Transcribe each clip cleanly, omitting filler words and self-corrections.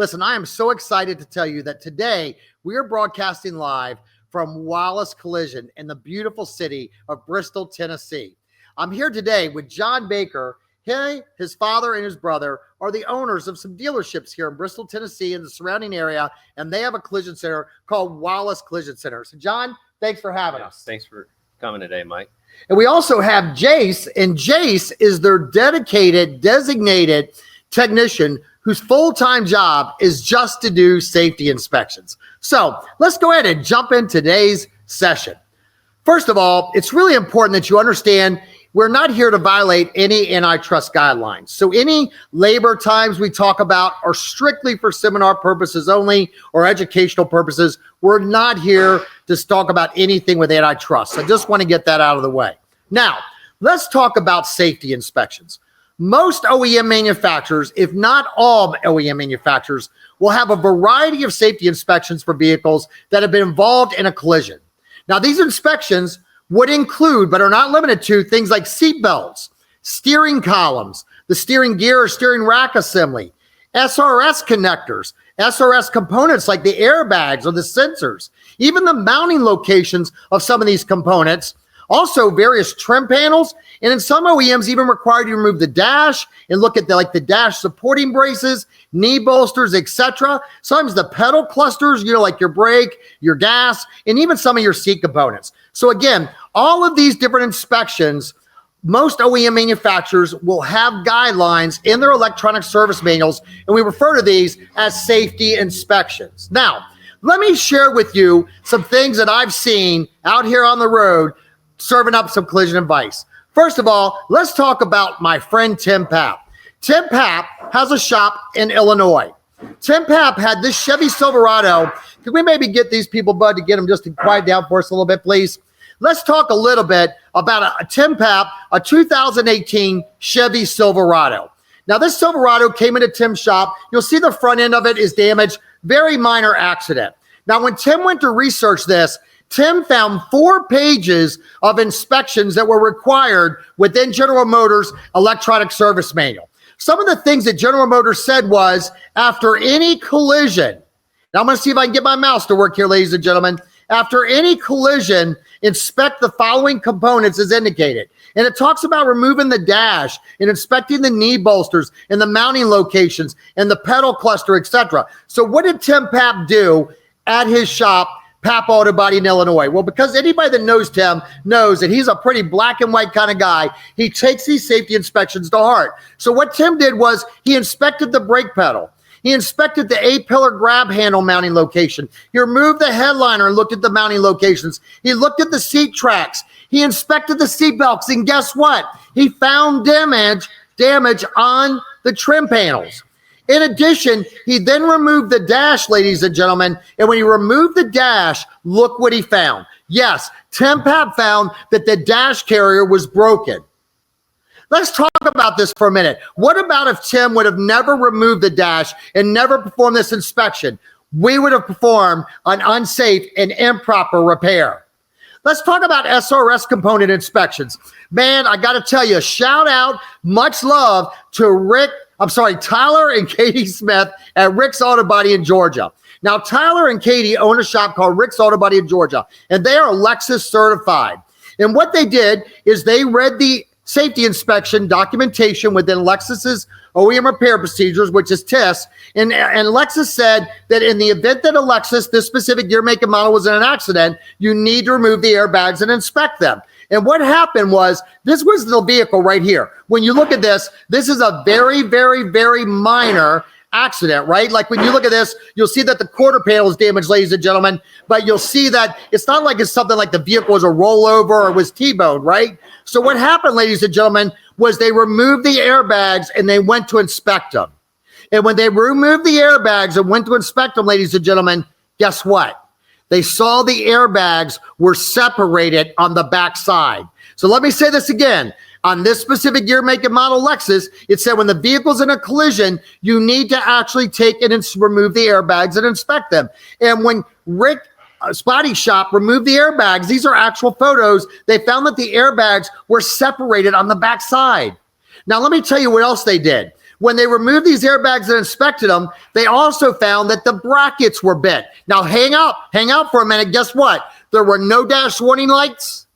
Listen, I am so excited to tell you that today we are broadcasting live from Wallace Collision in the beautiful city of Bristol, Tennessee. I'm here today with John Baker. He, his father, and his brother are the owners of some dealerships here in Bristol, Tennessee and the surrounding area, and they have a collision center called Wallace Collision Center. So, John, thanks for having us. Thanks for coming today, Mike. And we also have Jace, and Jace is their designated technician whose full-time job is just to do safety inspections. So let's go ahead and jump in today's session. First of all, it's really important that you understand we're not here to violate any antitrust guidelines. So any labor times we talk about are strictly for seminar purposes only or educational purposes. We're not here to talk about anything with antitrust. I just want to get that out of the way. Now, let's talk about safety inspections. Most OEM manufacturers, if not all OEM manufacturers, will have a variety of safety inspections for vehicles that have been involved in a collision. Now, these inspections would include, but are not limited to, things like seat belts, steering columns, the steering gear or steering rack assembly, SRS connectors, SRS components like the airbags or the sensors, even the mounting locations of some of these components, also various trim panels, and in some OEMs even require you to remove the dash and look at the dash supporting braces, knee bolsters, etc. Sometimes the pedal clusters, like your brake, your gas, and even some of your seat components. So again, all of these different inspections, most OEM manufacturers will have guidelines in their electronic service manuals, and we refer to these as safety inspections. Now, let me share with you some things that I've seen out here on the road serving up some collision advice. First of all, let's talk about my friend Tim Papp. Tim Papp has a shop in Illinois. Tim Papp had this Chevy Silverado. Can we maybe get these people, Bud, to get them just to quiet down for us a little bit, please? Let's talk a little bit about a Tim Papp, a 2018 Chevy Silverado. Now, this Silverado came into Tim's shop. You'll see the front end of it is damaged, very minor accident. Now, when Tim went to research this, Tim found 4 pages of inspections that were required within General Motors' electronic service manual. Some of the things that General Motors said was, after any collision, now I'm going to see if I can get my mouse to work here, ladies and gentlemen. After any collision, inspect the following components as indicated. And it talks about removing the dash and inspecting the knee bolsters and the mounting locations and the pedal cluster, etc. So what did Tim Papp do at his shop, Papp Auto Body in Illinois? Well, because anybody that knows Tim knows that he's a pretty black and white kind of guy, he takes these safety inspections to heart. So what Tim did was he inspected the brake pedal. He inspected the A-pillar grab handle mounting location. He removed the headliner and looked at the mounting locations. He looked at the seat tracks. He inspected the seat belts. And guess what? He found damage on the trim panels. In addition, he then removed the dash, ladies and gentlemen, and when he removed the dash, look what he found. Yes, Tim Papp found that the dash carrier was broken. Let's talk about this for a minute. What about if Tim would have never removed the dash and never performed this inspection? We would have performed an unsafe and improper repair. Let's talk about SRS component inspections. Man, I got to tell you, shout out, much love to Tyler and Katie Smith at Rick's Auto Body in Georgia. Now, Tyler and Katie own a shop called Rick's Auto Body in Georgia, and they are Lexus certified. And what they did is they read the safety inspection documentation within Lexus's OEM repair procedures, which is TIS, and Lexus said that in the event that a Lexus, this specific year, make, and model was in an accident, you need to remove the airbags and inspect them. And what happened was, this was the vehicle right here. When you look at this, this is a very, very, very minor accident, right? Like when you look at this, you'll see that the quarter panel is damaged, ladies and gentlemen, but you'll see that it's not like it's something like the vehicle was a rollover or was T-boned, right? So what happened, ladies and gentlemen, was they removed the airbags and they went to inspect them. And when they removed the airbags and went to inspect them, ladies and gentlemen, guess what? They saw the airbags were separated on the back side. So let me say this again. On this specific year, make, and model Lexus, it said when the vehicle's in a collision, you need to actually take it and remove the airbags and inspect them. And when Rick Spotty Shop removed the airbags, these are actual photos, they found that the airbags were separated on the back side. Now, let me tell you what else they did. when they removed these airbags and inspected them, they also found that the brackets were bent. Now, hang out for a minute. Guess what? There were no dash warning lights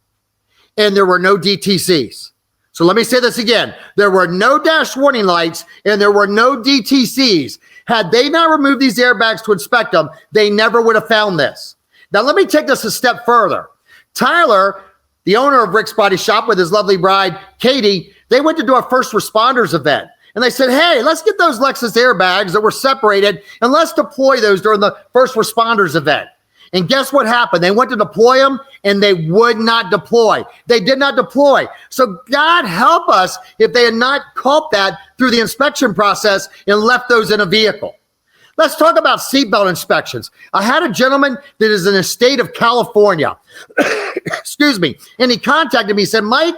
and there were no DTCs. So let me say this again. There were no dash warning lights and there were no DTCs. Had they not removed these airbags to inspect them, they never would have found this. Now, let me take this a step further. Tyler, the owner of Rick's Body Shop with his lovely bride, Katie, they went to do a first responders event. And they said, hey, let's get those Lexus airbags that were separated and let's deploy those during the first responders event. And guess what happened? They went to deploy them and they would not deploy. They did not deploy. So God help us if they had not caught that through the inspection process and left those in a vehicle. Let's talk about seatbelt inspections. I had a gentleman that is in the state of California. Excuse me. And he contacted me. He said, Mike,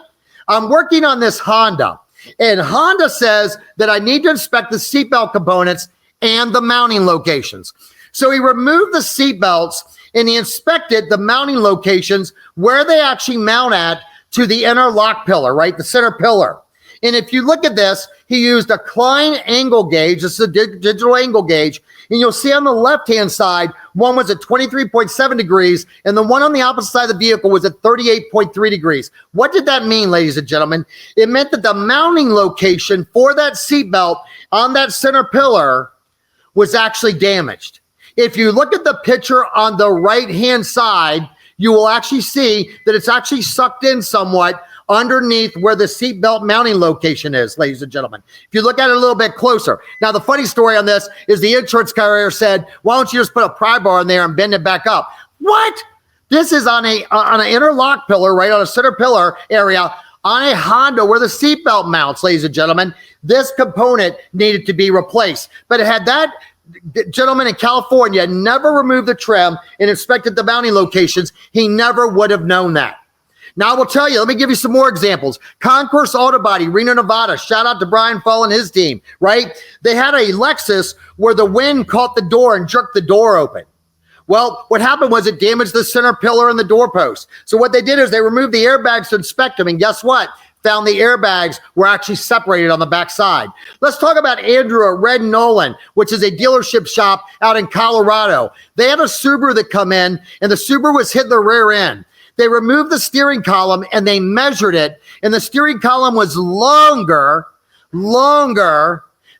I'm working on this Honda. And Honda says that I need to inspect the seatbelt components and the mounting locations. So he removed the seatbelts and he inspected the mounting locations where they actually mount at to the inner lock pillar, right? The center pillar. And if you look at this, he used a Klein angle gauge. This is a digital angle gauge. And you'll see on the left-hand side, one was at 23.7 degrees, and the one on the opposite side of the vehicle was at 38.3 degrees. What did that mean, ladies and gentlemen? It meant that the mounting location for that seatbelt on that center pillar was actually damaged. If you look at the picture on the right-hand side, you will actually see that it's actually sucked in somewhat underneath where the seatbelt mounting location is, ladies and gentlemen. If you look at it a little bit closer. Now, the funny story on this is the insurance carrier said, why don't you just put a pry bar in there and bend it back up? What? This is on an inner lock pillar, right, on a center pillar area on a Honda where the seatbelt mounts, ladies and gentlemen. This component needed to be replaced. But it had that gentleman in California never removed the trim and inspected the mounting locations, he never would have known that. Now, I will tell you, let me give you some more examples. Concourse Auto Body, Reno, Nevada. Shout out to Brian Fall and his team, right? They had a Lexus where the wind caught the door and jerked the door open. Well, what happened was it damaged the center pillar and the doorpost. So what they did is they removed the airbags to inspect them. And guess what? Found the airbags were actually separated on the back side. Let's talk about Andrew at Red Nolan, which is a dealership shop out in Colorado. They had a Subaru that come in, and the Subaru was hitting the rear end. They removed the steering column and they measured it, and the steering column was longer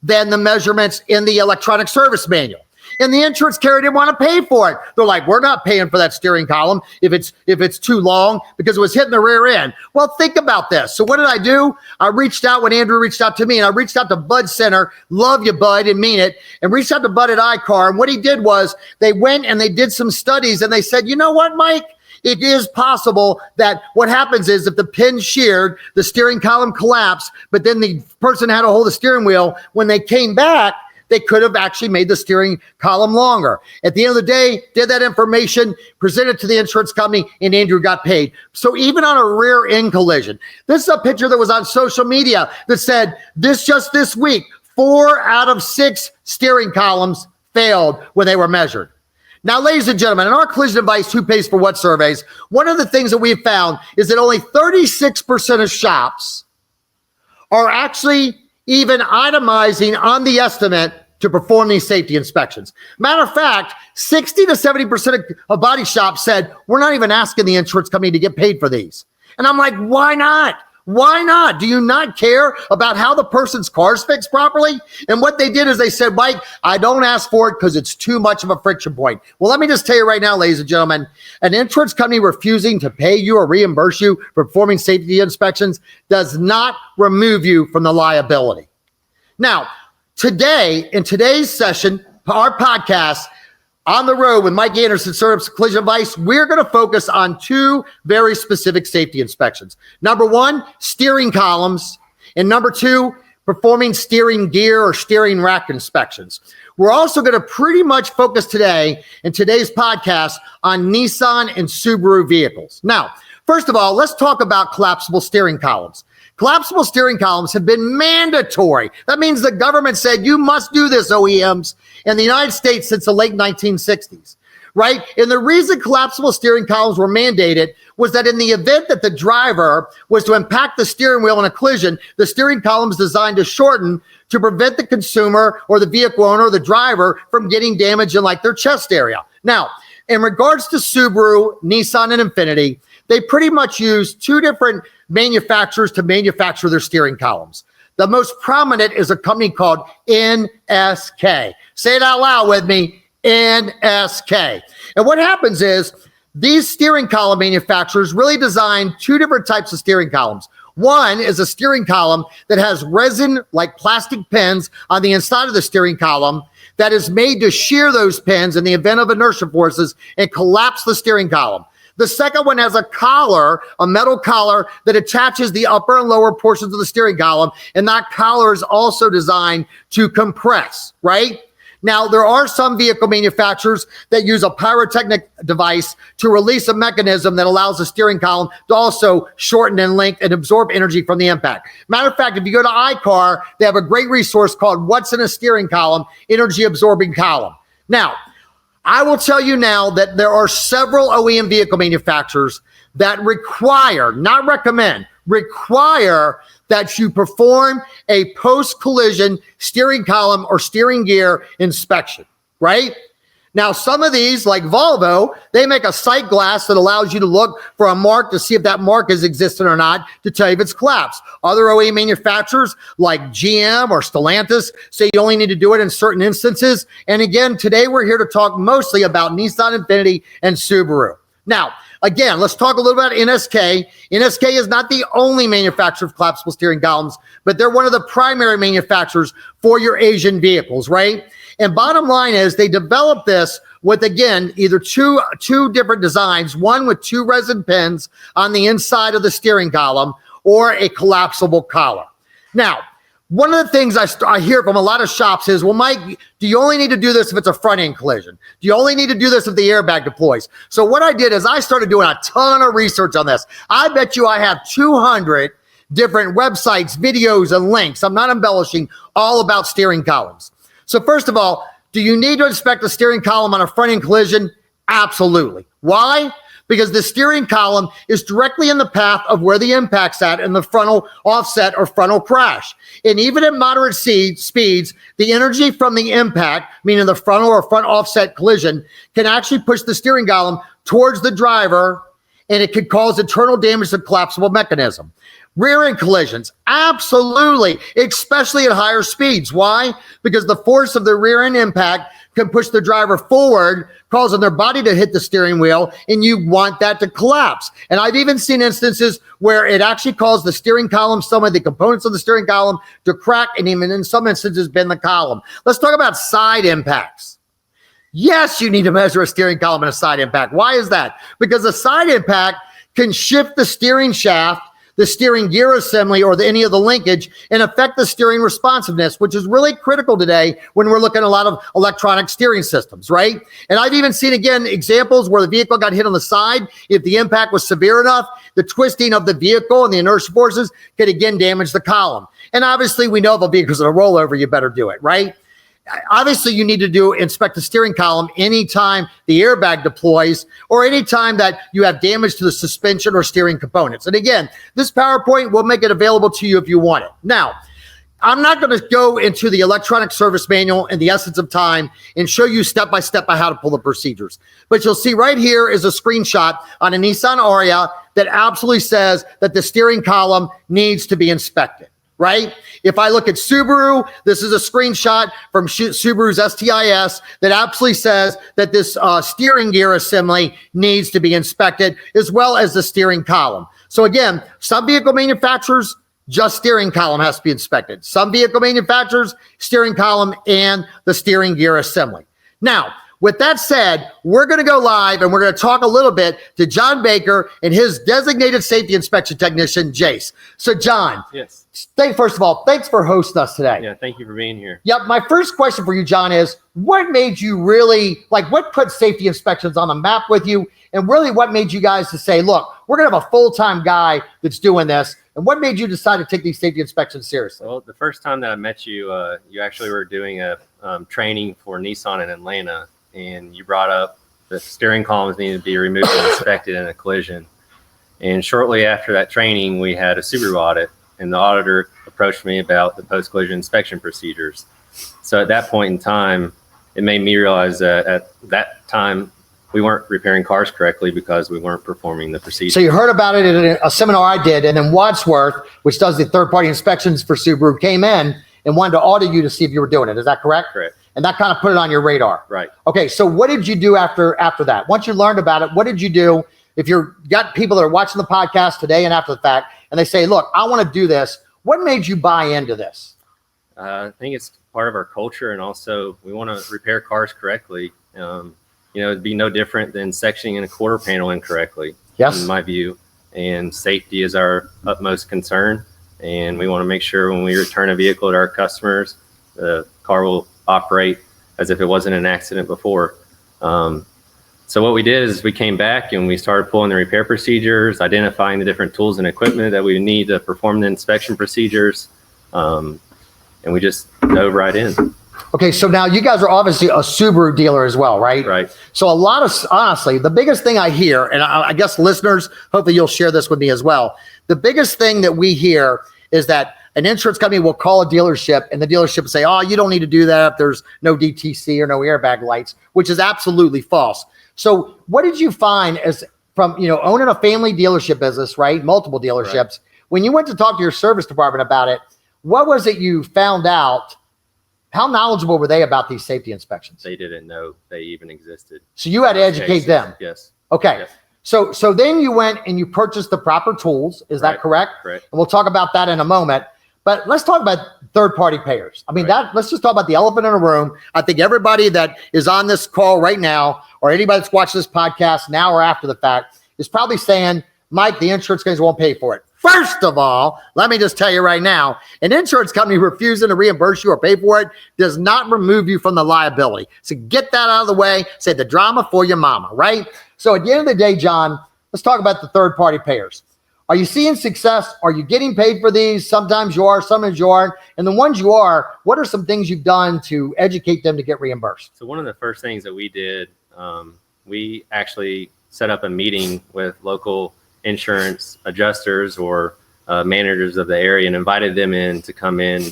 than the measurements in the electronic service manual. And the insurance carrier didn't want to pay for it. They're like, we're not paying for that steering column if it's too long because it was hitting the rear end. Well, think about this. So what did I do? I reached out when Andrew reached out to me, and I reached out to Bud Center. Love you, Bud, and mean it. And reached out to Bud at iCar. And what he did was they went and they did some studies, and they said, you know what, Mike? It is possible that what happens is if the pin sheared, the steering column collapsed, but then the person had to hold the steering wheel. When they came back, they could have actually made the steering column longer. At the end of the day, did that information, presented to the insurance company, and Andrew got paid. So even on a rear end collision, this is a picture that was on social media that said just this week, 4 out of 6 steering columns failed when they were measured. Now, ladies and gentlemen, in our collision advice, who pays for what surveys, one of the things that we've found is that only 36% of shops are actually even itemizing on the estimate to perform these safety inspections. Matter of fact, 60 to 70% of body shops said, we're not even asking the insurance company to get paid for these. And I'm like, why not? Why not? Do you not care about how the person's car's fixed properly? And what they did is they said, Mike, I don't ask for it because it's too much of a friction point. Well, let me just tell you right now, ladies and gentlemen, an insurance company refusing to pay you or reimburse you for performing safety inspections does not remove you from the liability. Now, today, in today's session, our podcast, On the Road with Mike Anderson, Service Collision Advice, we're going to focus on 2 very specific safety inspections. Number 1, steering columns. And number 2, performing steering gear or steering rack inspections. We're also going to pretty much focus today in today's podcast on Nissan and Subaru vehicles. Now, first of all, let's talk about collapsible steering columns. Collapsible steering columns have been mandatory. That means the government said, you must do this, OEMs, in the United States since the late 1960s. right? And the reason collapsible steering columns were mandated was that in the event that the driver was to impact the steering wheel in a collision, the steering column is designed to shorten to prevent the consumer or the vehicle owner or the driver from getting damage in like their chest area. Now, in regards to Subaru, Nissan, and Infiniti, they pretty much use two different manufacturers to manufacture their steering columns. The most prominent is a company called NSK. Say it out loud with me, NSK. And what happens is these steering column manufacturers really design two different types of steering columns. One is a steering column that has resin like plastic pins on the inside of the steering column that is made to shear those pins in the event of inertia forces and collapse the steering column. The second one has a collar, a metal collar that attaches the upper and lower portions of the steering column, and that collar is also designed to compress, right? Now, there are some vehicle manufacturers that use a pyrotechnic device to release a mechanism that allows the steering column to also shorten and lengthen and absorb energy from the impact. Matter of fact, if you go to iCar, they have a great resource called What's in a Steering Column, Energy Absorbing Column. Now, I will tell you now that there are several OEM vehicle manufacturers that require, not recommend, require that you perform a post-collision steering column or steering gear inspection, right? Now, some of these, like Volvo, they make a sight glass that allows you to look for a mark to see if that mark is existent or not to tell you if it's collapsed. Other OEM manufacturers like GM or Stellantis say you only need to do it in certain instances. And again, today we're here to talk mostly about Nissan, Infiniti, and Subaru. Now, again, let's talk a little about NSK. NSK is not the only manufacturer of collapsible steering columns, but they're one of the primary manufacturers for your Asian vehicles, right? And bottom line is they developed this with, again, either two different designs, one with two resin pins on the inside of the steering column or a collapsible collar. Now, one of the things I hear from a lot of shops is, well, Mike, do you only need to do this if it's a front-end collision? Do you only need to do this if the airbag deploys? So what I did is I started doing a ton of research on this. I bet you I have 200 different websites, videos, and links. I'm not embellishing, all about steering columns. So first of all, do you need to inspect the steering column on a front-end collision? Absolutely. Why? Because the steering column is directly in the path of where the impact's at in the frontal offset or frontal crash. And even at moderate speeds, the energy from the impact, meaning the frontal or front offset collision, can actually push the steering column towards the driver, and it could cause internal damage to the collapsible mechanism. Rear-end collisions, absolutely, especially at higher speeds. Why? Because the force of the rear-end impact can push the driver forward, causing their body to hit the steering wheel, and you want that to collapse. And I've even seen instances where it actually caused the steering column, some of the components of the steering column, to crack, and even in some instances bend the column. Let's talk about side impacts. Yes, you need to measure a steering column and a side impact. Why is that? Because a side impact can shift the steering shaft, the steering gear assembly, or any of the linkage, and affect the steering responsiveness, which is really critical today when we're looking at a lot of electronic steering systems, right? And I've even seen, again, examples where the vehicle got hit on the side. If the impact was severe enough, the twisting of the vehicle and the inertia forces could, again, damage the column. And obviously, we know if a vehicle's in a rollover, you better do it, right? Obviously, you need to inspect the steering column anytime the airbag deploys or anytime that you have damage to the suspension or steering components. And again, this PowerPoint will make it available to you if you want it. Now, I'm not going to go into the electronic service manual in the essence of time and show you step by step how to pull the procedures. But you'll see right here is a screenshot on a Nissan Ariya that absolutely says that the steering column needs to be inspected. Right? If I look at Subaru, this is a screenshot from Subaru's STIS that absolutely says that this steering gear assembly needs to be inspected, as well as the steering column. So again, some vehicle manufacturers, just steering column has to be inspected. Some vehicle manufacturers, steering column and the steering gear assembly. Now, with that said, we're going to go live and we're going to talk a little bit to John Baker and his designated safety inspection technician, Jace. So, John, yes. First of all, thanks for hosting us today. Yeah, thank you for being here. Yep. My first question for you, John, is what made you really, what put safety inspections on the map with you? And really what made you guys to say, look, we're going to have a full-time guy that's doing this. And what made you decide to take these safety inspections seriously? Well, the first time that I met you, you actually were doing a training for Nissan in Atlanta. And you brought up the steering columns needed to be removed and inspected in a collision. And shortly after that training, we had a Subaru audit, and the auditor approached me about the post-collision inspection procedures. So at that point in time, it made me realize that at that time, we weren't repairing cars correctly because we weren't performing the procedure. So you heard about it at a seminar I did, and then Wadsworth, which does the third-party inspections for Subaru, came in and wanted to audit you to see if you were doing it. Is that correct? Correct. And that kind of put it on your radar. Right. Okay, so what did you do after that? Once you learned about it, what did you do? If you've got people that are watching the podcast today and after the fact, and they say, look, I want to do this, what made you buy into this? I think it's part of our culture, and also we want to repair cars correctly. It'd be no different than sectioning in a quarter panel incorrectly, yes, in my view. And safety is our utmost concern. And we want to make sure when we return a vehicle to our customers, the car will operate as if it wasn't an accident before. So what we did is we came back and we started pulling the repair procedures, identifying the different tools and equipment that we need to perform the inspection procedures. And we just dove right in. Okay, so now you guys are obviously a Subaru dealer as well, right? Right. So honestly, the biggest thing I hear, and I guess listeners, hopefully you'll share this with me as well. The biggest thing that we hear is that an insurance company will call a dealership and the dealership will say, oh, you don't need to do that if there's no DTC or no airbag lights, which is absolutely false. So what did you find as from, owning a family dealership business, right? Multiple dealerships. Right. When you went to talk to your service department about it, what was it you found out? How knowledgeable were they about these safety inspections? They didn't know they even existed. So you had to educate them. Yes. Okay. Yes. So then you went and you purchased the proper tools. Is that correct? Correct. And we'll talk about that in a moment. But let's talk about third-party payers. I mean, let's just talk about the elephant in the room. I think everybody that is on this call right now, or anybody that's watching this podcast now or after the fact, is probably saying, Mike, the insurance companies won't pay for it. First of all, let me just tell you right now, an insurance company refusing to reimburse you or pay for it does not remove you from the liability. So get that out of the way. Say the drama for your mama, right? So at the end of the day, John, let's talk about the third-party payers. Are you seeing success? Are you getting paid for these? Sometimes you are, sometimes you aren't. And the ones you are, what are some things you've done to educate them to get reimbursed? So one of the first things that we did, we actually set up a meeting with local insurance adjusters or managers of the area and invited them in to come in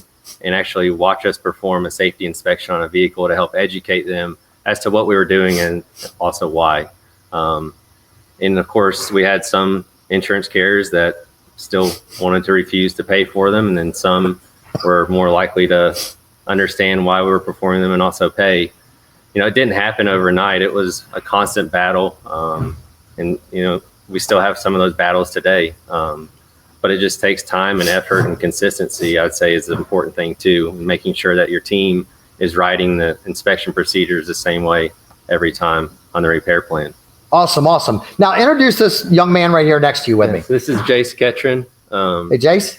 and actually watch us perform a safety inspection on a vehicle to help educate them as to what we were doing and also why. And of course, we had some insurance carriers that still wanted to refuse to pay for them, and then some were more likely to understand why we were performing them and also pay. It didn't happen overnight. It was a constant battle, and we still have some of those battles today, but it just takes time and effort and consistency, I would say, is the important thing too, making sure that your team is writing the inspection procedures the same way every time on the repair plan. Awesome. Now introduce this young man right here next to you with me. This is Jace Ketron. Hey, Jace.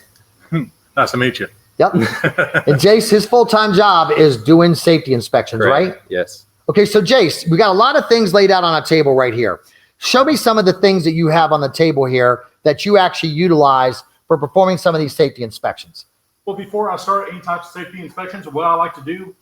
Nice to meet you. Yep. And Jace, his full-time job is doing safety inspections, Correct. right? Yes. Okay, so Jace, we got a lot of things laid out on a table right here. Show me some of the things that you have on the table here that you actually utilize for performing some of these safety inspections. Well, before I start any type of safety inspections, what I like to do,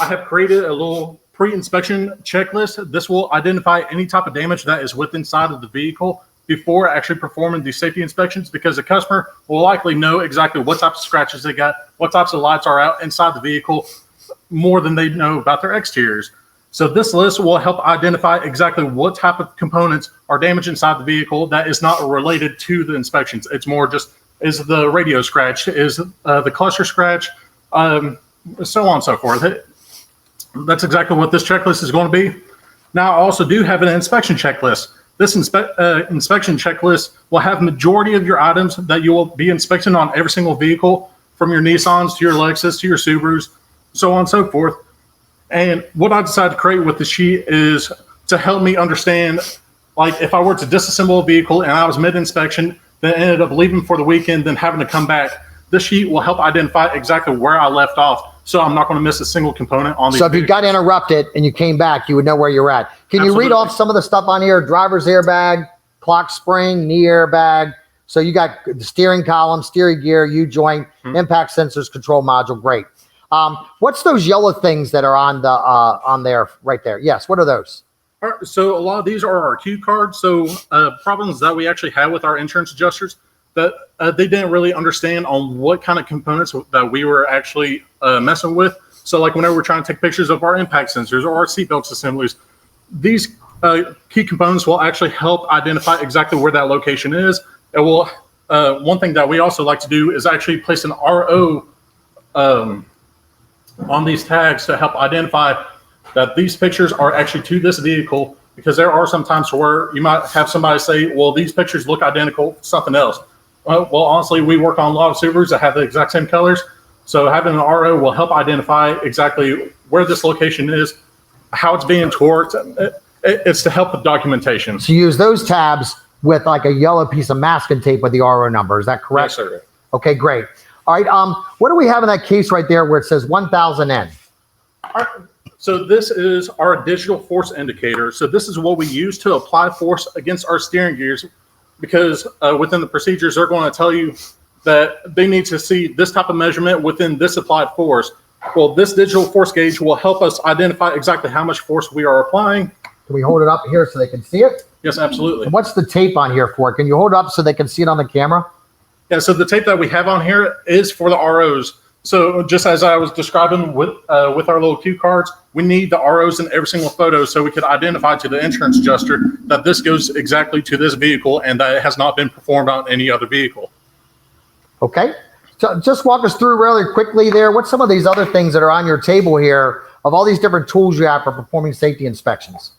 I have created a little pre-inspection checklist. This will identify any type of damage that is within inside of the vehicle before actually performing these safety inspections, because the customer will likely know exactly what types of scratches they got, what types of lights are out inside the vehicle, more than they know about their exteriors. So this list will help identify exactly what type of components are damaged inside the vehicle that is not related to the inspections. It's more just, is the radio scratch, is the cluster scratch, so on and so forth. That's exactly what this checklist is going to be. Now, I also do have an inspection checklist. This inspection checklist will have majority of your items that you will be inspecting on every single vehicle, from your Nissans to your Lexus to your Subarus, so on and so forth. And what I decided to create with the sheet is to help me understand, like if I were to disassemble a vehicle and I was mid-inspection, then ended up leaving for the weekend, then having to come back, this sheet will help identify exactly where I left off, so I'm not going to miss a single component on these. So if you got interrupted and you came back, you would know where you're at. Can you read off some of the stuff on here? Driver's airbag, clock spring, knee airbag. So you got the steering column, steering gear, U-joint, impact sensors, control module. Great. What's those yellow things that are on the on there right there? Yes. What are those? All All right, so a lot of these are our cue cards. So problems that we actually had with our insurance adjusters that they didn't really understand on what kind of components that we were actually messing with. So like whenever we're trying to take pictures of our impact sensors or our seatbelt assemblies, these key components will actually help identify exactly where that location is. It will. One thing that we also like to do is actually place an RO on these tags to help identify that these pictures are actually to this vehicle, because there are some times where you might have somebody say, well, these pictures look identical to something else. Well, honestly, we work on a lot of Subarus that have the exact same colors. So having an RO will help identify exactly where this location is, how it's being torqued. It's to help with documentation. So you use those tabs with like a yellow piece of masking tape with the RO number. Is that correct? Yes, sir. Okay, great. All right. What do we have in that case right there where it says 1000N? All right. So this is our digital force indicator. So this is what we use to apply force against our steering gears, because within the procedures, they're going to tell you that they need to see this type of measurement within this applied force. Well, this digital force gauge will help us identify exactly how much force we are applying. Can we hold it up here so they can see it? Yes, absolutely. And what's the tape on here for? Can you hold it up so they can see it on the camera? Yeah, so the tape that we have on here is for the ROs. So just as I was describing with our little cue cards, we need the ROs in every single photo so we could identify to the insurance adjuster that this goes exactly to this vehicle and that it has not been performed on any other vehicle. Okay. So just walk us through really quickly there. What's some of these other things that are on your table here of all these different tools you have for performing safety inspections?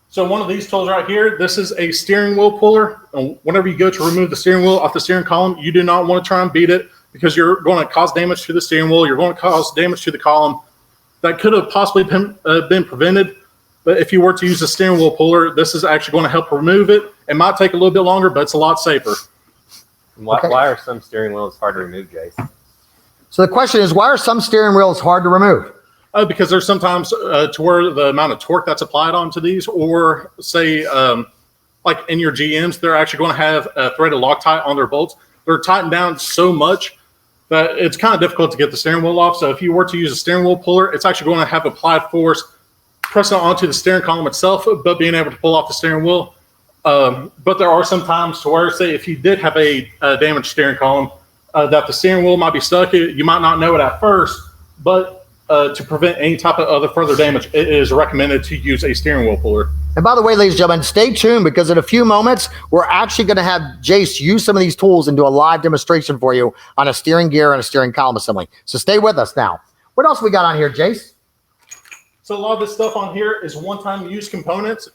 So one of these tools right here, this is a steering wheel puller. And whenever you go to remove the steering wheel off the steering column, you do not want to try and beat it, because you're going to cause damage to the steering wheel. You're going to cause damage to the column. That could have possibly been prevented. But if you were to use a steering wheel puller, this is actually going to help remove it. It might take a little bit longer, but it's a lot safer. Why are some steering wheels hard to remove, Jace? So the question is, why are some steering wheels hard to remove? Because there's sometimes to where the amount of torque that's applied onto these, or say like in your GMs, they're actually going to have a threaded Loctite on their bolts. They're tightened down so much that it's kind of difficult to get the steering wheel off. So if you were to use a steering wheel puller, it's actually going to have applied force pressing onto the steering column itself, but being able to pull off the steering wheel. But there are some times to where, say, if you did have a damaged steering column, that the steering wheel might be stuck. You might not know it at first, but to prevent any type of other further damage, it is recommended to use a steering wheel puller. And by the way, ladies and gentlemen, stay tuned, because in a few moments, we're actually going to have Jace use some of these tools and do a live demonstration for you on a steering gear and a steering column assembly. So stay with us now. What else we got on here, Jace? So a lot of this stuff on here is one-time use components.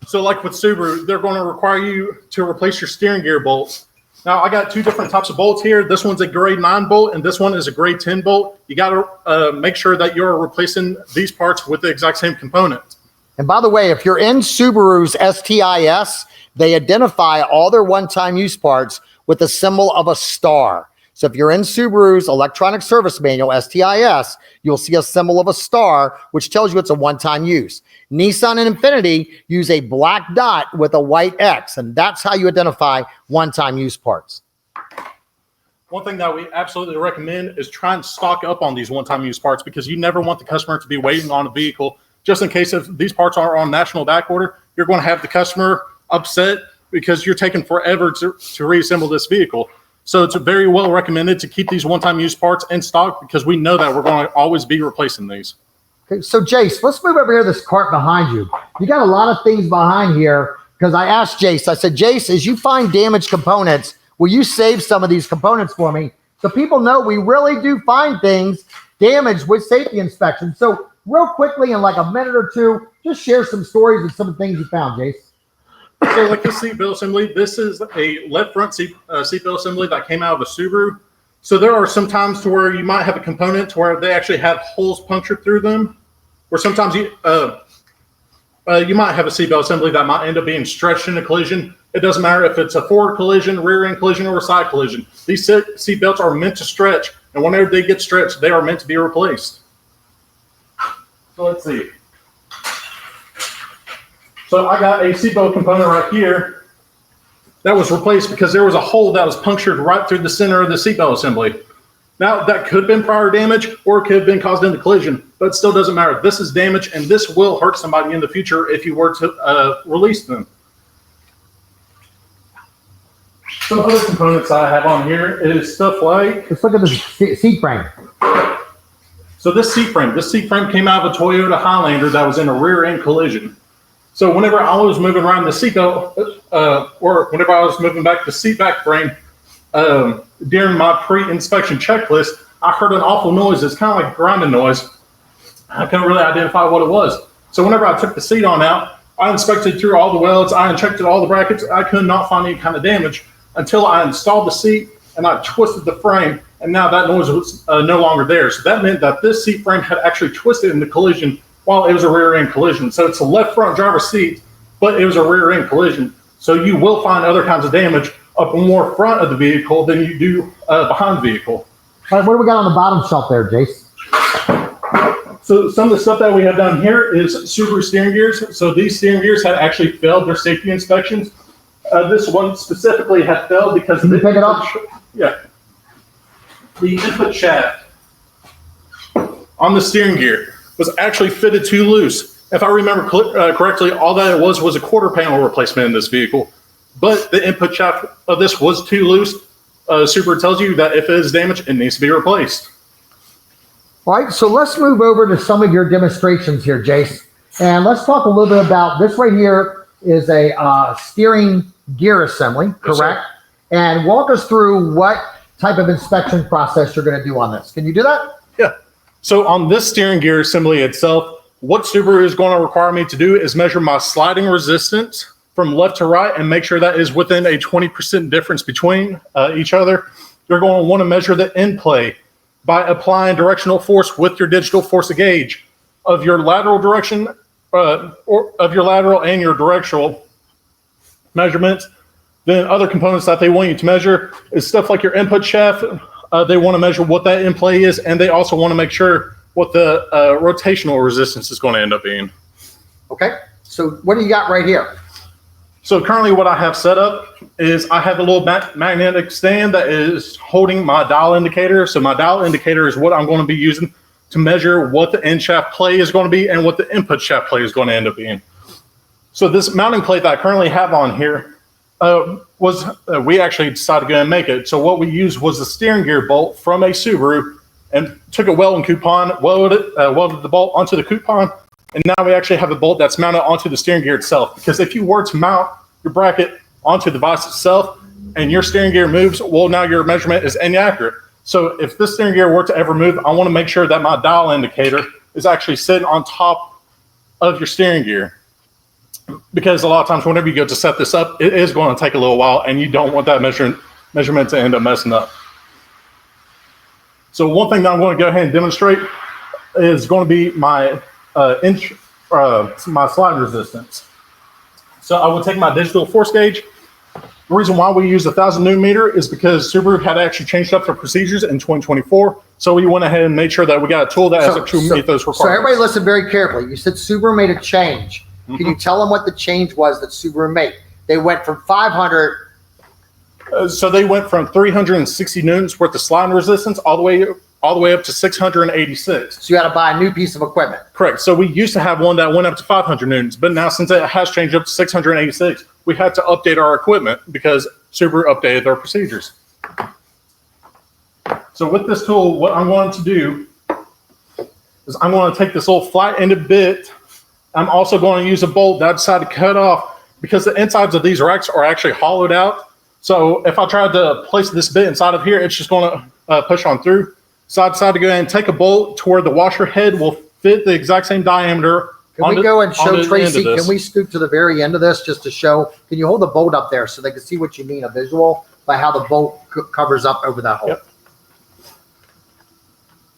So like with Subaru, they're going to require you to replace your steering gear bolts. Now, I got two different types of bolts here. This one's a grade 9 bolt, and this one is a grade 10 bolt. You got to make sure that you're replacing these parts with the exact same components. And by the way, if you're in Subaru's STIS, they identify all their one-time use parts with the symbol of a star. So if you're in Subaru's electronic service manual, STIS, you'll see a symbol of a star, which tells you it's a one-time use. Nissan and Infiniti use a black dot with a white X, and that's how you identify one-time use parts. One thing that we absolutely recommend is try and stock up on these one-time use parts, because you never want the customer to be waiting on a vehicle. Just in case if these parts are on national back order, you're going to have the customer upset because you're taking forever to reassemble this vehicle. So it's very well recommended to keep these one-time use parts in stock, because we know that we're going to always be replacing these. Okay, so Jace, let's move over here to this cart behind you. You got a lot of things behind here, because I asked Jace, I said, Jace, as you find damaged components, will you save some of these components for me so people know we really do find things damaged with safety inspection? So real quickly, in like a minute or two, just share some stories of some of the things you found, Jace. So like this seatbelt assembly, this is a left front seatbelt assembly that came out of a Subaru. So there are some times to where you might have a component to where they actually have holes punctured through them, or sometimes you might have a seatbelt assembly that might end up being stretched in a collision. It doesn't matter if it's a forward collision, rear end collision, or a side collision. These seatbelts are meant to stretch, and whenever they get stretched, they are meant to be replaced. So let's see. So I got a seatbelt component right here that was replaced because there was a hole that was punctured right through the center of the seatbelt assembly. Now, that could have been prior damage, or it could have been caused in the collision. but it still doesn't matter. This is damage, and this will hurt somebody in the future if you were to release them. Some other components I have on here is stuff like... Let's look at the seat frame. So this seat frame came out of a Toyota Highlander that was in a rear-end collision. So whenever I was moving around the seat belt, or whenever I was moving back the seat back frame, during my pre-inspection checklist, I heard an awful noise. It's kind of like a grinding noise. I couldn't really identify what it was. So whenever I took the seat on out, I inspected through all the welds, I inspected all the brackets. I could not find any kind of damage until I installed the seat and I twisted the frame, and now that noise was no longer there. So that meant that this seat frame had actually twisted in the collision while it was a rear-end collision. So it's a left front driver's seat, but it was a rear-end collision. So you will find other kinds of damage up more front of the vehicle than you do behind the vehicle. All right, what do we got on the bottom shelf there, Jace? So some of the stuff that we have down here is Subaru steering gears. So these steering gears had actually failed their safety inspections. This one specifically had failed because... Can you pick it up? Yeah. The input shaft on the steering gear was actually fitted too loose. If I remember correctly, all that it was a quarter panel replacement in this vehicle. But the input shaft of this was too loose. Subaru tells you that if it is damaged, it needs to be replaced. All right, so let's move over to some of your demonstrations here, Jace. And let's talk a little bit about this right here is a steering gear assembly, correct? Yes, and walk us through what type of inspection process you're going to do on this. Can you do that? Yeah. So on this steering gear assembly itself, what Subaru is going to require me to do is measure my sliding resistance from left to right and make sure that is within a 20% difference between each other. You're going to want to measure the in play by applying directional force with your digital force gauge of your lateral direction, or of your lateral and your directional measurements. Then other components that they want you to measure is stuff like your input shaft. They want to measure what that in play is, and they also want to make sure what the rotational resistance is going to end up being. Okay, so what do you got right here? So currently what I have set up is I have a little magnetic stand that is holding my dial indicator. So my dial indicator is what I'm going to be using to measure what the end shaft play is going to be and what the input shaft play is going to end up being. So this mounting plate that I currently have on here we actually decided to go and make it. So what we used was the steering gear bolt from a Subaru and took a welding coupon, welded the bolt onto the coupon, and now we actually have a bolt that's mounted onto the steering gear itself. Because if you were to mount your bracket onto the device itself and your steering gear moves, well, now your measurement is inaccurate. So if this steering gear were to ever move, I want to make sure that my dial indicator is actually sitting on top of your steering gear. Because a lot of times whenever you go to set this up, it is going to take a little while, and you don't want that measurement to end up messing up. So one thing that I'm going to go ahead and demonstrate is going to be my my slide resistance. So I will take my digital force gauge. The reason why we use 1,000 Newton meter is because Subaru had actually changed up their procedures in 2024. So we went ahead and made sure that we got a tool that has actually meet those requirements. So everybody listen very carefully. You said Subaru made a change. Can you tell them what the change was that Subaru made? They went from 500. So they went from 360 newtons worth of slide resistance all the way up to 686. So you had to buy a new piece of equipment. Correct. So we used to have one that went up to 500 newtons, but now since it has changed up to 686, we had to update our equipment because Subaru updated their procedures. So with this tool, what I'm going to do is I'm going to take this little flat-ended bit. I'm also going to use a bolt that I decided to cut off because the insides of these racks are actually hollowed out. So if I tried to place this bit inside of here, it's just going to push on through. So I decided to go ahead and take a bolt to where the washer head will fit the exact same diameter. Can we go and show Tracy? Can we scoot to the very end of this just to show? Can you hold the bolt up there so they can see what you mean, a visual by how the bolt covers up over that hole? Yep.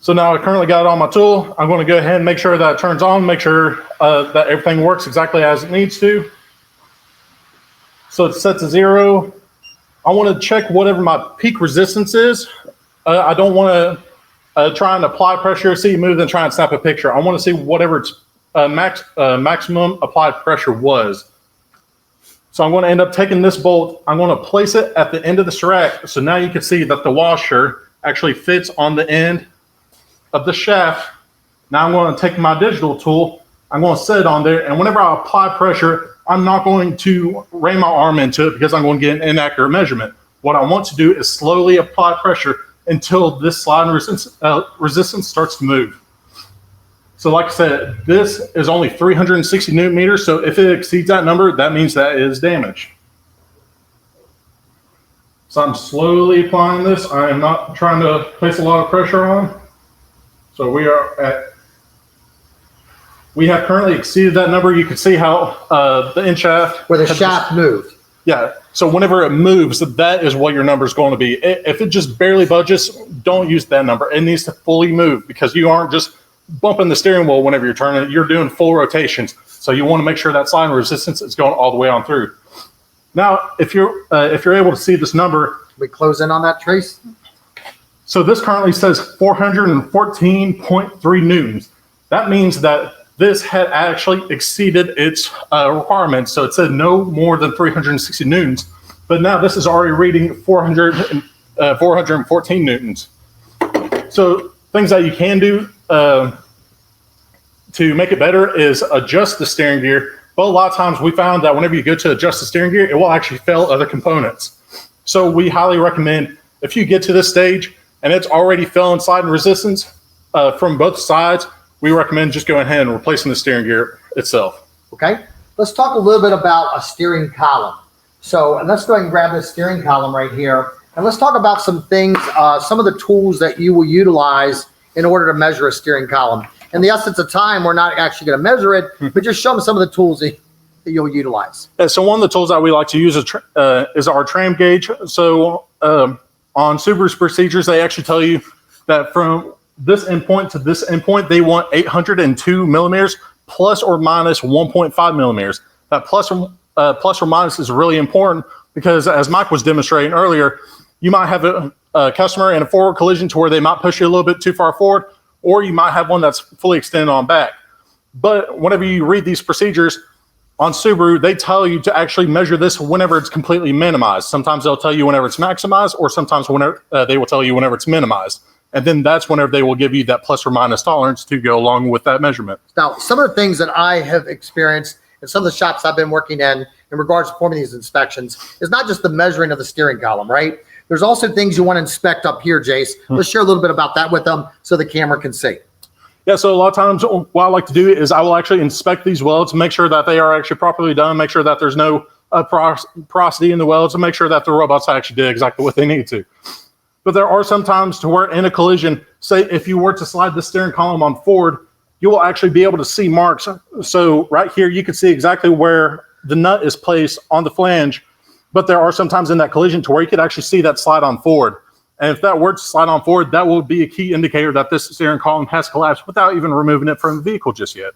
So now I currently got it on my tool. I'm going to go ahead and make sure that it turns on, make sure that everything works exactly as it needs to. So it's set to 0. I want to check whatever my peak resistance is. I don't want to try and apply pressure, see it move, and try and snap a picture. I want to see whatever its maximum applied pressure was. So I'm going to end up taking this bolt. I'm going to place it at the end of this rack. So now you can see that the washer actually fits on the end of the shaft Now I'm going to take my digital tool, I'm going to set it on there, and whenever I apply pressure, I'm not going to ram my arm into it because I'm going to get an inaccurate measurement. What I want to do is slowly apply pressure until this sliding resistance starts to move. So like I said, this is only 360 newton meters, so if it exceeds that number, that means that it is damaged. So I'm slowly applying this. I am not trying to place a lot of pressure on. So we have currently exceeded that number. You can see how the end shaft. Where the shaft moved. Yeah. So whenever it moves, that is what your number is going to be. If it just barely budges, don't use that number. It needs to fully move because you aren't just bumping the steering wheel whenever you're turning it. You're doing full rotations. So you want to make sure that sliding resistance is going all the way on through. Now, if you're able to see this number. We close in on that, Trace? So this currently says 414.3 newtons. That means that this had actually exceeded its requirements. So it said no more than 360 newtons. But now this is already reading 414 newtons. So things that you can do to make it better is adjust the steering gear. But a lot of times we found that whenever you go to adjust the steering gear, it will actually fail other components. So we highly recommend if you get to this stage and it's already failing sliding resistance from both sides, we recommend just going ahead and replacing the steering gear itself. Okay, let's talk a little bit about a steering column. So let's go ahead and grab this steering column right here. And let's talk about some things, some of the tools that you will utilize in order to measure a steering column. In the essence of time, we're not actually going to measure it, but just show them some of the tools that you'll utilize. So one of the tools that we like to use is our tram gauge. So on Subaru's procedures, they actually tell you that from this endpoint to this endpoint, they want 802 millimeters plus or minus 1.5 millimeters. That plus or minus is really important because, as Mike was demonstrating earlier, you might have a customer in a forward collision to where they might push you a little bit too far forward, or you might have one that's fully extended on back. But whenever you read these procedures on Subaru, they tell you to actually measure this whenever it's completely minimized. Sometimes they'll tell you whenever it's maximized, or sometimes whenever they will tell you whenever it's minimized. And then that's whenever they will give you that plus or minus tolerance to go along with that measurement. Now, some of the things that I have experienced in some of the shops I've been working in regards to performing these inspections is not just the measuring of the steering column, right? There's also things you want to inspect up here, Jace. Let's share a little bit about that with them so the camera can see. Yeah, so a lot of times what I like to do is I will actually inspect these welds, make sure that they are actually properly done, make sure that there's no porosity in the welds, and make sure that the robots actually did exactly what they need to. But there are some times to where in a collision, say if you were to slide the steering column on forward, you will actually be able to see marks. So right here, you can see exactly where the nut is placed on the flange, but there are some times in that collision to where you could actually see that slide on forward. And if that were to slide on forward, that will be a key indicator that this steering column has collapsed without even removing it from the vehicle just yet.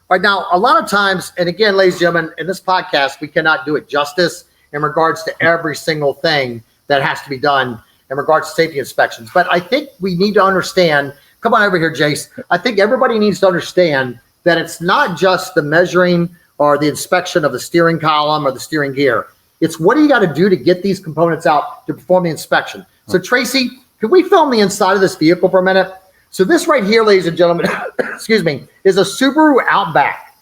All right, now, a lot of times, and again, ladies and gentlemen, in this podcast, we cannot do it justice in regards to every single thing that has to be done in regards to safety inspections. But I think we need to understand, come on over here, Jace. I think everybody needs to understand that it's not just the measuring or the inspection of the steering column or the steering gear. It's what do you got to do to get these components out to perform the inspection. So Tracy, could we film the inside of this vehicle for a minute? So this right here, ladies and gentlemen, excuse me, is a Subaru Outback.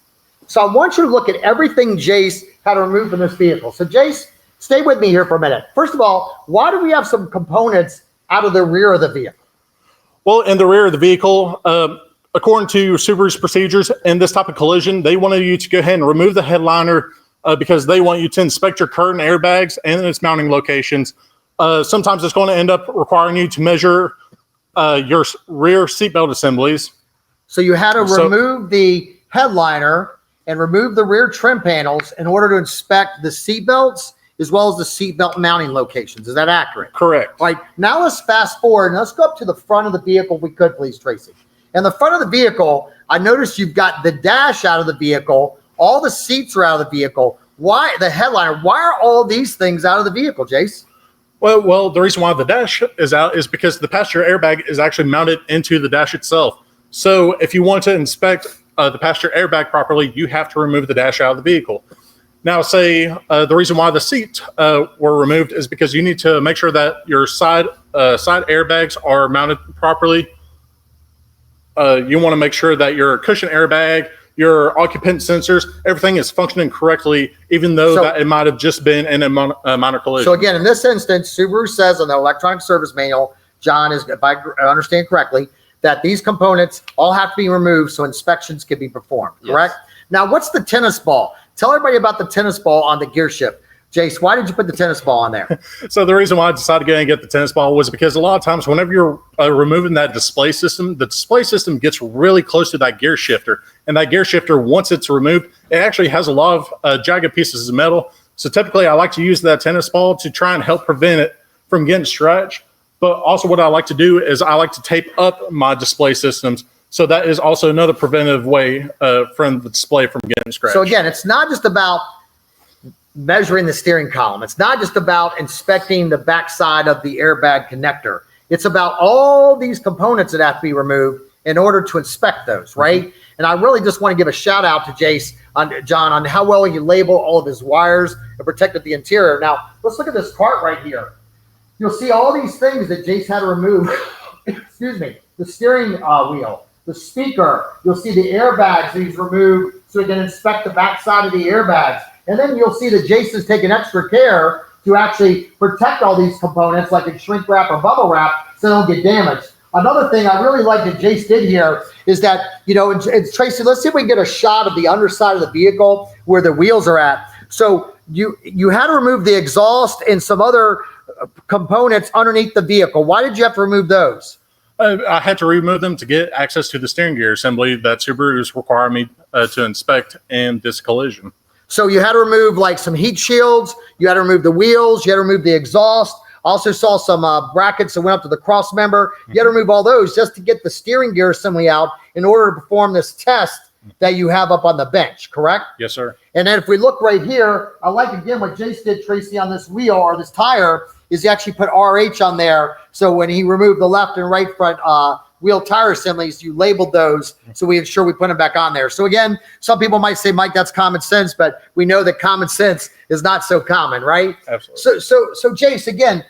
So I want you to look at everything Jace had to remove from this vehicle. So Jace, stay with me here for a minute. First of all, why do we have some components out of the rear of the vehicle? Well, in the rear of the vehicle, according to Subaru's procedures in this type of collision, they wanted you to go ahead and remove the headliner because they want you to inspect your curtain airbags and its mounting locations. Sometimes it's going to end up requiring you to measure your rear seatbelt assemblies. So you had to remove the headliner and remove the rear trim panels in order to inspect the seatbelts as well as the seatbelt mounting locations. Is that accurate? Correct. All right, now let's fast forward and let's go up to the front of the vehicle if we could, please, Tracy. In the front of the vehicle, I noticed you've got the dash out of the vehicle, all the seats are out of the vehicle. Why the headliner? Why are all these things out of the vehicle, Jace? Well, the reason why the dash is out is because the passenger airbag is actually mounted into the dash itself. So if you want to inspect the passenger airbag properly, you have to remove the dash out of the vehicle. Now, say the reason why the seats were removed is because you need to make sure that your side airbags are mounted properly. you want to make sure that your cushion airbag, your occupant sensors, everything is functioning correctly, even though that it might have just been in a minor collision. So again, in this instance, Subaru says on the electronic service manual, John, is, if I understand correctly, that these components all have to be removed so inspections can be performed, correct? Yes. Now, what's the tennis ball? Tell everybody about the tennis ball on the gear shift. Jace, why did you put the tennis ball on there? So the reason why I decided to go and get the tennis ball was because a lot of times whenever you're removing that display system, the display system gets really close to that gear shifter. And that gear shifter, once it's removed, it actually has a lot of jagged pieces of metal. So typically I like to use that tennis ball to try and help prevent it from getting stretched. But also what I like to do is I like to tape up my display systems. So that is also another preventive way from the display from getting scratched. So again, it's not just about measuring the steering column. It's not just about inspecting the backside of the airbag connector. It's about all these components that have to be removed in order to inspect those, right? Mm-hmm. And I really just want to give a shout out to John, on how well he labeled all of his wires and protected the interior. Now, let's look at this cart right here. You'll see all these things that Jace had to remove. Excuse me. The steering wheel, the speaker. You'll see the airbags that he's removed so he can inspect the backside of the airbags. And then you'll see that Jason's taking extra care to actually protect all these components, like in shrink wrap or bubble wrap, so they don't get damaged. Another thing I really like that Jace did here is that, and Tracy, let's see if we can get a shot of the underside of the vehicle where the wheels are at. So you had to remove the exhaust and some other components underneath the vehicle. Why did you have to remove those? I had to remove them to get access to the steering gear assembly that Subaru's require me to inspect in this collision. So you had to remove like some heat shields, you had to remove the wheels, you had to remove the exhaust. Also saw some brackets that went up to the cross member. You had to remove all those just to get the steering gear assembly out in order to perform this test that you have up on the bench, correct? Yes, sir. And then if we look right here, I like again what Jace did, Tracy, on this wheel or this tire, is he actually put RH on there. So when he removed the left and right front wheel tire assemblies, you labeled those, so we ensure we put them back on there. So again, some people might say, Mike, that's common sense, but we know that common sense is not so common, right? Absolutely. So Jace, again,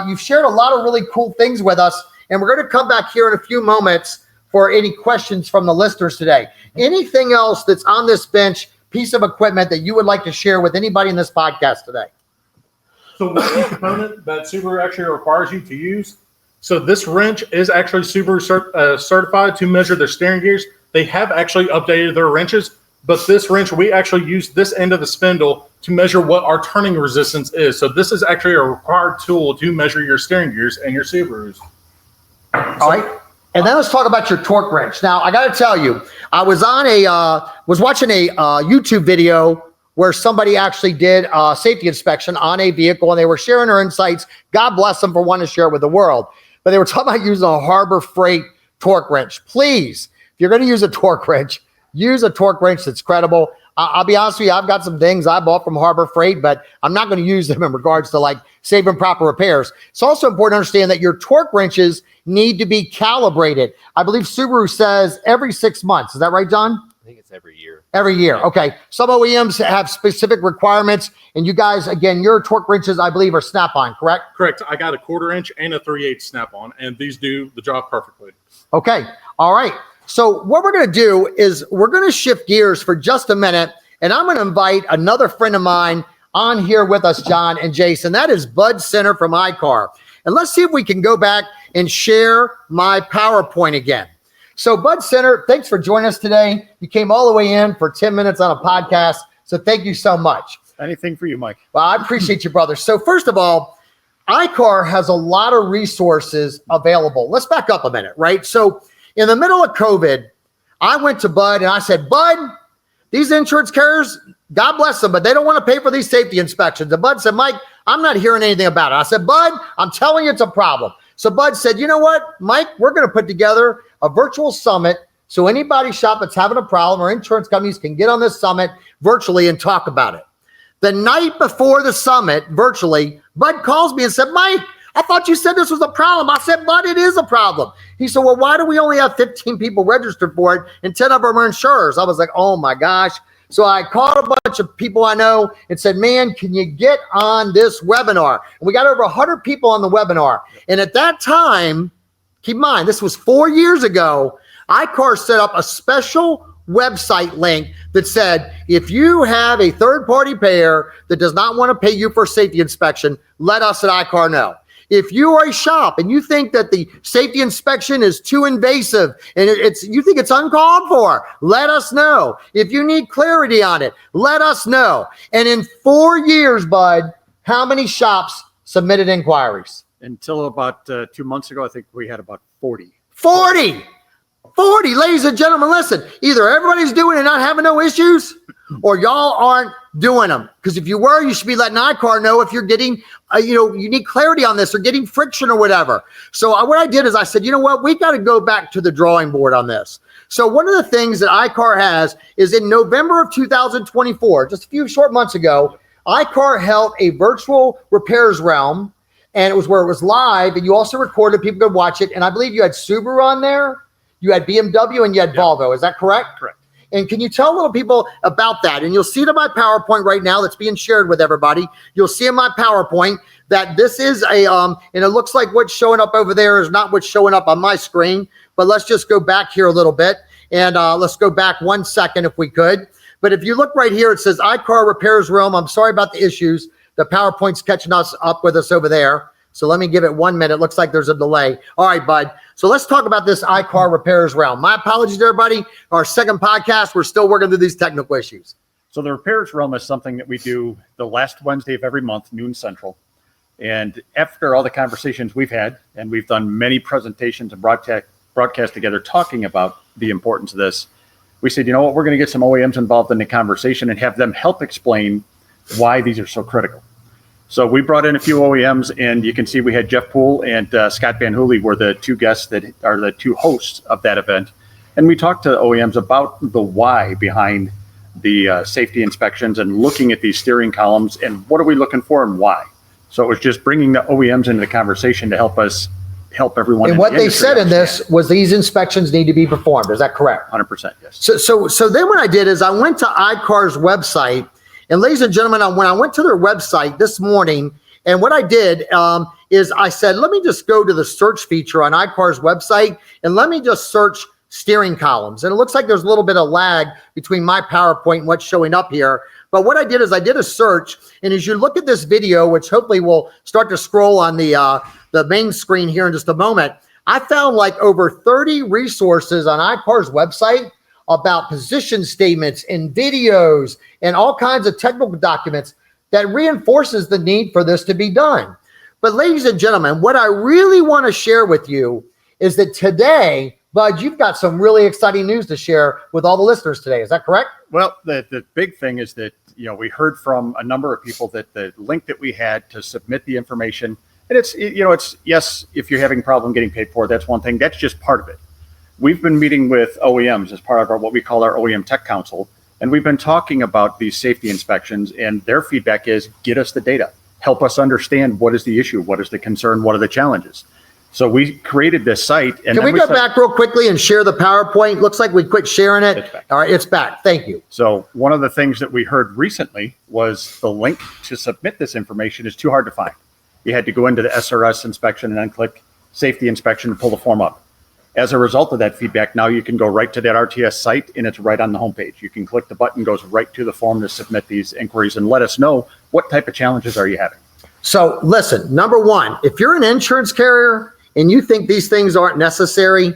you've shared a lot of really cool things with us, and we're going to come back here in a few moments for any questions from the listeners today. Anything else that's on this bench, piece of equipment that you would like to share with anybody in this podcast today? So one component that Subaru actually requires you to use, so this wrench is actually Subaru certified to measure their steering gears. They have actually updated their wrenches, but this wrench, we actually use this end of the spindle to measure what our turning resistance is. So this is actually a required tool to measure your steering gears and your Subarus. All right. And then let's talk about your torque wrench. Now, I got to tell you, I was on was watching a YouTube video where somebody actually did a safety inspection on a vehicle, and they were sharing their insights. God bless them for wanting to share it with the world. But they were talking about using a Harbor Freight torque wrench. Please, if you're going to use a torque wrench, use a torque wrench that's credible. I'll be honest with you, I've got some things I bought from Harbor Freight, but I'm not going to use them in regards to like safe and proper repairs. It's also important to understand that your torque wrenches need to be calibrated. I believe Subaru says every 6 months. Is that right, John? I think it's every year. Every year. Okay. Some OEMs have specific requirements, and you guys, again, your torque wrenches, I believe, are snap-on, correct? Correct. I got a 1/4 inch and a 3/8 snap-on, and these do the job perfectly. Okay. All right. So what we're going to do is we're going to shift gears for just a minute, and I'm going to invite another friend of mine on here with us, John and Jason. That is Bud Center from iCar. And let's see if we can go back and share my PowerPoint again. So Bud Center, thanks for joining us today. You came all the way in for 10 minutes on a podcast, so thank you so much. Anything for you, Mike. Well, I appreciate you, brother. So first of all, iCar has a lot of resources available. Let's back up a minute, right? So in the middle of COVID, I went to Bud and I said, Bud, these insurance carriers, God bless them, but they don't want to pay for these safety inspections. And Bud said, Mike, I'm not hearing anything about it. I said, Bud, I'm telling you it's a problem. So Bud said, you know what, Mike, we're going to put together a virtual summit so anybody shop that's having a problem or insurance companies can get on this summit virtually and talk about it. The night before the summit, virtually, Bud calls me and said, Mike, I thought you said this was a problem. I said, Bud, it is a problem. He said, well, why do we only have 15 people registered for it and 10 of them are insurers? I was like, oh my gosh. So I called a bunch of people I know and said, man, can you get on this webinar? And we got over 100 people on the webinar. And at that time, keep in mind, this was 4 years ago, iCar set up a special website link that said, if you have a third-party payer that does not want to pay you for a safety inspection, let us at iCar know. If you are a shop and you think that the safety inspection is too invasive and you think it's uncalled for, let us know. If you need clarity on it, let us know. And in 4 years, Bud, how many shops submitted inquiries? Until about 2 months ago, I think we had about 40. 40! 40, ladies and gentlemen, listen, either everybody's doing it and not having no issues, or y'all aren't doing them. Because if you were, you should be letting iCar know if you're getting, you need clarity on this or getting friction or whatever. So what I did is I said, you know what, we got to go back to the drawing board on this. So one of the things that iCar has is in November of 2024, just a few short months ago, iCar held a virtual repairs realm, and it was where it was live, and you also recorded, people could watch it, and I believe you had Subaru on there. You had BMW and you had Volvo. Is that correct? Correct. And can you tell little people about that? And you'll see it in my PowerPoint right now that's being shared with everybody. You'll see in my PowerPoint that this is and it looks like what's showing up over there is not what's showing up on my screen. But let's just go back here a little bit. And let's go back 1 second if we could. But if you look right here, it says iCar Repairs Room. I'm sorry about the issues. The PowerPoint's catching us up with us over there. So let me give it 1 minute. Looks like there's a delay. All right, Bud. So let's talk about this iCar Repairs Realm. My apologies to everybody. Our second podcast, we're still working through these technical issues. So the Repairs Realm is something that we do the last Wednesday of every month, noon central. And after all the conversations we've had, and we've done many presentations and broadcast together talking about the importance of this, we said, you know what, we're going to get some OEMs involved in the conversation and have them help explain why these are so critical. So we brought in a few OEMs, and you can see we had Jeff Poole and Scott Van Hooley were the two guests that are the two hosts of that event. And we talked to OEMs about the why behind the safety inspections and looking at these steering columns and what are we looking for and why. So it was just bringing the OEMs into the conversation to help everyone. And what they said in this was these inspections need to be performed. Is that correct? 100%, yes. So then what I did is I went to iCar's website. And ladies and gentlemen, when I went to their website this morning, and what I did is I said, let me just go to the search feature on iCar's website, and let me just search steering columns. And it looks like there's a little bit of lag between my PowerPoint and what's showing up here. But what I did is I did a search, and as you look at this video, which hopefully will start to scroll on the main screen here in just a moment, I found like over 30 resources on iCar's website about position statements and videos and all kinds of technical documents that reinforces the need for this to be done. But ladies and gentlemen, what I really want to share with you is that today, Bud, you've got some really exciting news to share with all the listeners today. Is that correct? Well, the big thing is that, we heard from a number of people that the link that we had to submit the information, and it's yes, if you're having a problem getting paid for it, that's one thing. That's just part of it. We've been meeting with OEMs as part of what we call our OEM Tech Council, and we've been talking about these safety inspections, and their feedback is, get us the data. Help us understand what is the issue, what is the concern, what are the challenges. So we created this site. And can we go back real quickly and share the PowerPoint? Looks like we quit sharing it. It's back. All right, it's back. Thank you. So one of the things that we heard recently was the link to submit this information is too hard to find. You had to go into the SRS inspection and then click safety inspection and pull the form up. As a result of that feedback, now you can go right to that RTS site, and it's right on the homepage. You can click the button, goes right to the form to submit these inquiries and let us know what type of challenges are you having. So listen, number one, if you're an insurance carrier and you think these things aren't necessary,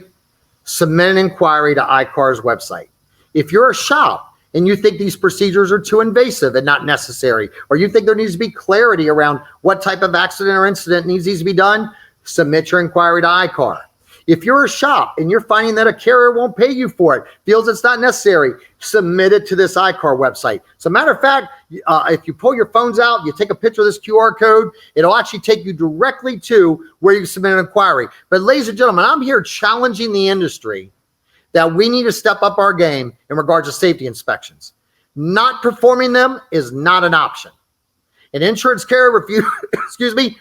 submit an inquiry to iCar's website. If you're a shop and you think these procedures are too invasive and not necessary, or you think there needs to be clarity around what type of accident or incident needs to be done, submit your inquiry to iCar. If you're a shop and you're finding that a carrier won't pay you for it, feels it's not necessary, submit it to this iCar website. As a matter of fact, if you pull your phones out, you take a picture of this QR code, it'll actually take you directly to where you submit an inquiry. But ladies and gentlemen, I'm here challenging the industry that we need to step up our game in regards to safety inspections. Not performing them is not an option. An insurance carrier refusing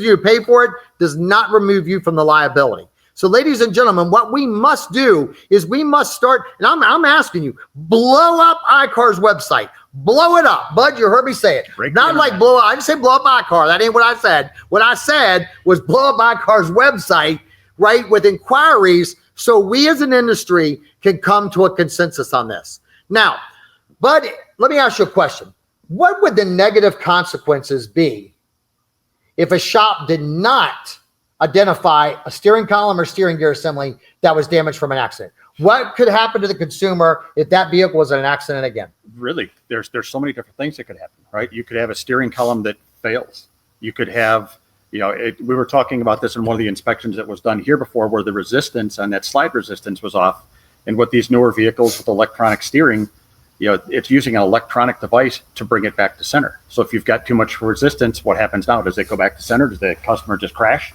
you to pay for it does not remove you from the liability. So ladies and gentlemen, what we must do is we must start, and I'm asking you, blow up iCar's website. Blow it up. Bud, you heard me say it. Not like blow up. I didn't say blow up iCar. That ain't what I said. What I said was blow up iCar's website, right, with inquiries So we as an industry can come to a consensus on this. Now, Bud, let me ask you a question. What would the negative consequences be if a shop did not identify a steering column or steering gear assembly that was damaged from an accident? What could happen to the consumer if that vehicle was in an accident again? Really, there's so many different things that could happen, right? You could have a steering column that fails. You could have, we were talking about this in one of the inspections that was done here before, where the resistance on that slide resistance was off. And with these newer vehicles with electronic steering, it's using an electronic device to bring it back to center. So if you've got too much resistance, what happens now? Does it go back to center? Does the customer just crash?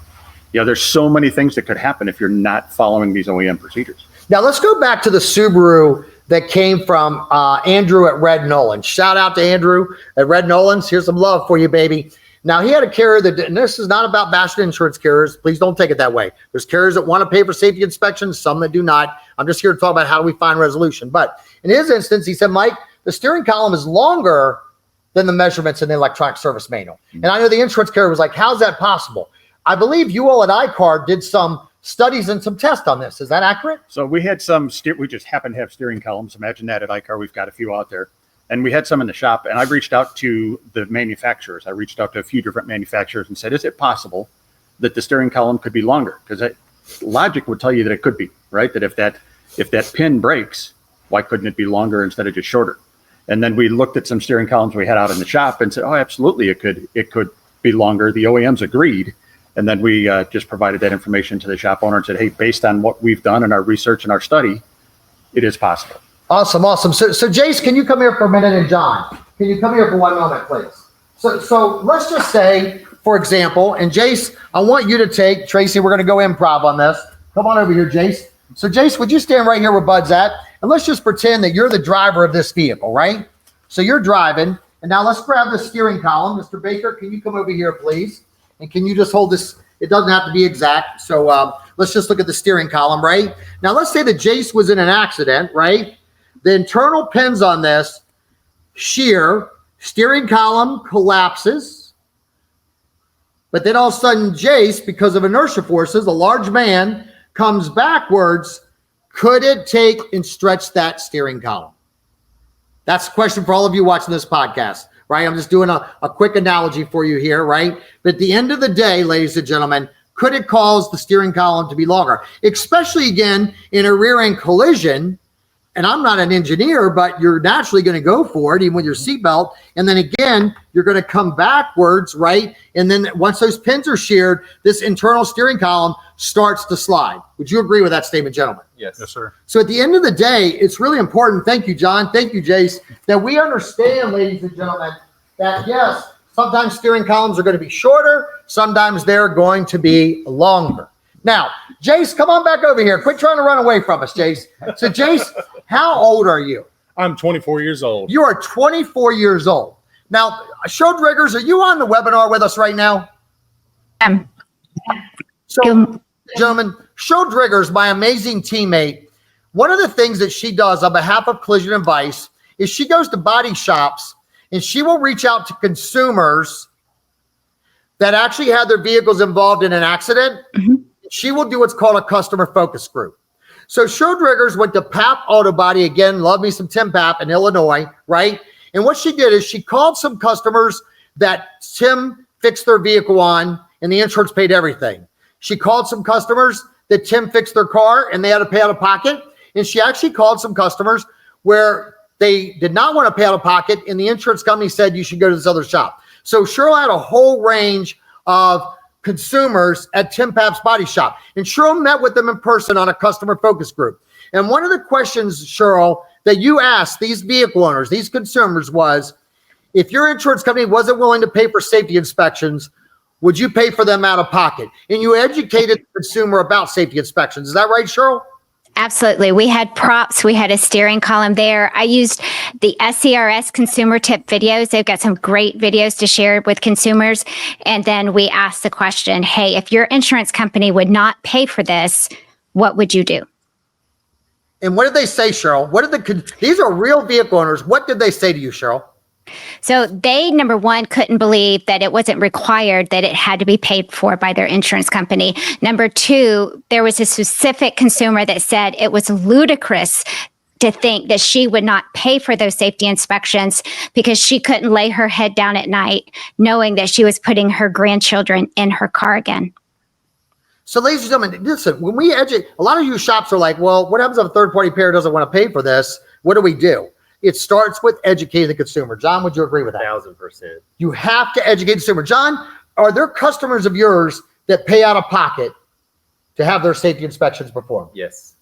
There's so many things that could happen if you're not following these OEM procedures. Now let's go back to the Subaru that came from Andrew at Red Nolan. Shout out to Andrew at Red Nolan's. Here's some love for you, baby. Now, he had a carrier that, and this is not about bashing insurance carriers. Please don't take it that way. There's carriers that want to pay for safety inspections, some that do not. I'm just here to talk about how do we find resolution. But in his instance, he said, Mike, the steering column is longer than the measurements in the electronic service manual. And I know the insurance carrier was like, how's that possible? I believe you all at iCar did some studies and some tests on this. Is that accurate? So we had some, we just happen to have steering columns. Imagine that at iCar. We've got a few out there. And we had some in the shop, and I reached out to the manufacturers. I reached out to a few different manufacturers and said, is it possible that the steering column could be longer? Because logic would tell you that it could be, right? That if that pin breaks, why couldn't it be longer instead of just shorter? And then we looked at some steering columns we had out in the shop and said, oh, absolutely, it could be longer. The OEMs agreed. And then we just provided that information to the shop owner and said, hey, based on what we've done in our research and our study, it is possible. Awesome. So Jace, can you come here for a minute? And John, can you come here for 1 moment, please? So let's just say, for example, and Jace, I want you to take, Tracy, we're going to go improv on this. Come on over here, Jace. So Jace, would you stand right here where Bud's at? And let's just pretend that you're the driver of this vehicle, right? So you're driving. And now let's grab the steering column. Mr. Baker, can you come over here, please? And can you just hold this? It doesn't have to be exact. So let's just look at the steering column, right? Now let's say that Jace was in an accident, right? The internal pins on this shear, steering column collapses, but then all of a sudden Jace, because of inertia forces, a large man comes backwards. Could it take and stretch that steering column? That's a question for all of you watching this podcast, right? I'm just doing a quick analogy for you here, right? But at the end of the day, ladies and gentlemen, could it cause the steering column to be longer? Especially, again, in a rear-end collision. And I'm not an engineer, but you're naturally going to go for it, even with your seatbelt. And then again, you're going to come backwards, right? And then once those pins are sheared, this internal steering column starts to slide. Would you agree with that statement, gentlemen? Yes, sir. So at the end of the day, it's really important. Thank you, John. Thank you, Jace, that we understand, ladies and gentlemen, that yes, sometimes steering columns are going to be shorter. Sometimes they're going to be longer. Now, Jace, come on back over here. Quit trying to run away from us, Jace. So, Jace, how old are you? I'm 24 years old. You are 24 years old. Now, Sheryl Driggers, are you on the webinar with us right now? So, gentlemen, Sheryl Driggers, my amazing teammate, one of the things that she does on behalf of Collision Advice is she goes to body shops and she will reach out to consumers that actually had their vehicles involved in an accident. Mm-hmm. She will do what's called a customer focus group. So Sheryl Driggers went to Pap Auto Body, again, love me some Tim Pap in Illinois, right? And what she did is she called some customers that Tim fixed their vehicle on and the insurance paid everything. She called some customers that Tim fixed their car and they had to pay out of pocket. And she actually called some customers where they did not want to pay out of pocket and the insurance company said you should go to this other shop. So Sheryl had a whole range of consumers at Tim Pap's body shop. And Sheryl met with them in person on a customer focus group. And one of the questions, Sheryl, that you asked these vehicle owners, these consumers was, if your insurance company wasn't willing to pay for safety inspections, would you pay for them out of pocket? And you educated the consumer about safety inspections. Is that right, Sheryl? Absolutely. We had props. We had a steering column there. I used the SCRS consumer tip videos. They've got some great videos to share with consumers. And then we asked the question, hey, if your insurance company would not pay for this, what would you do? And what did they say, Sheryl? These are real vehicle owners. What did they say to you, Sheryl? So they, number one, couldn't believe that it wasn't required, that it had to be paid for by their insurance company. Number two, there was a specific consumer that said it was ludicrous to think that she would not pay for those safety inspections because she couldn't lay her head down at night knowing that she was putting her grandchildren in her car again. So, ladies and gentlemen, listen, when we educate, a lot of you shops are like, well, what happens if a third-party payer doesn't want to pay for this? What do? It starts with educating the consumer. John, would you agree with that? 1,000%. You have to educate the consumer. John, are there customers of yours that pay out of pocket to have their safety inspections performed? Yes.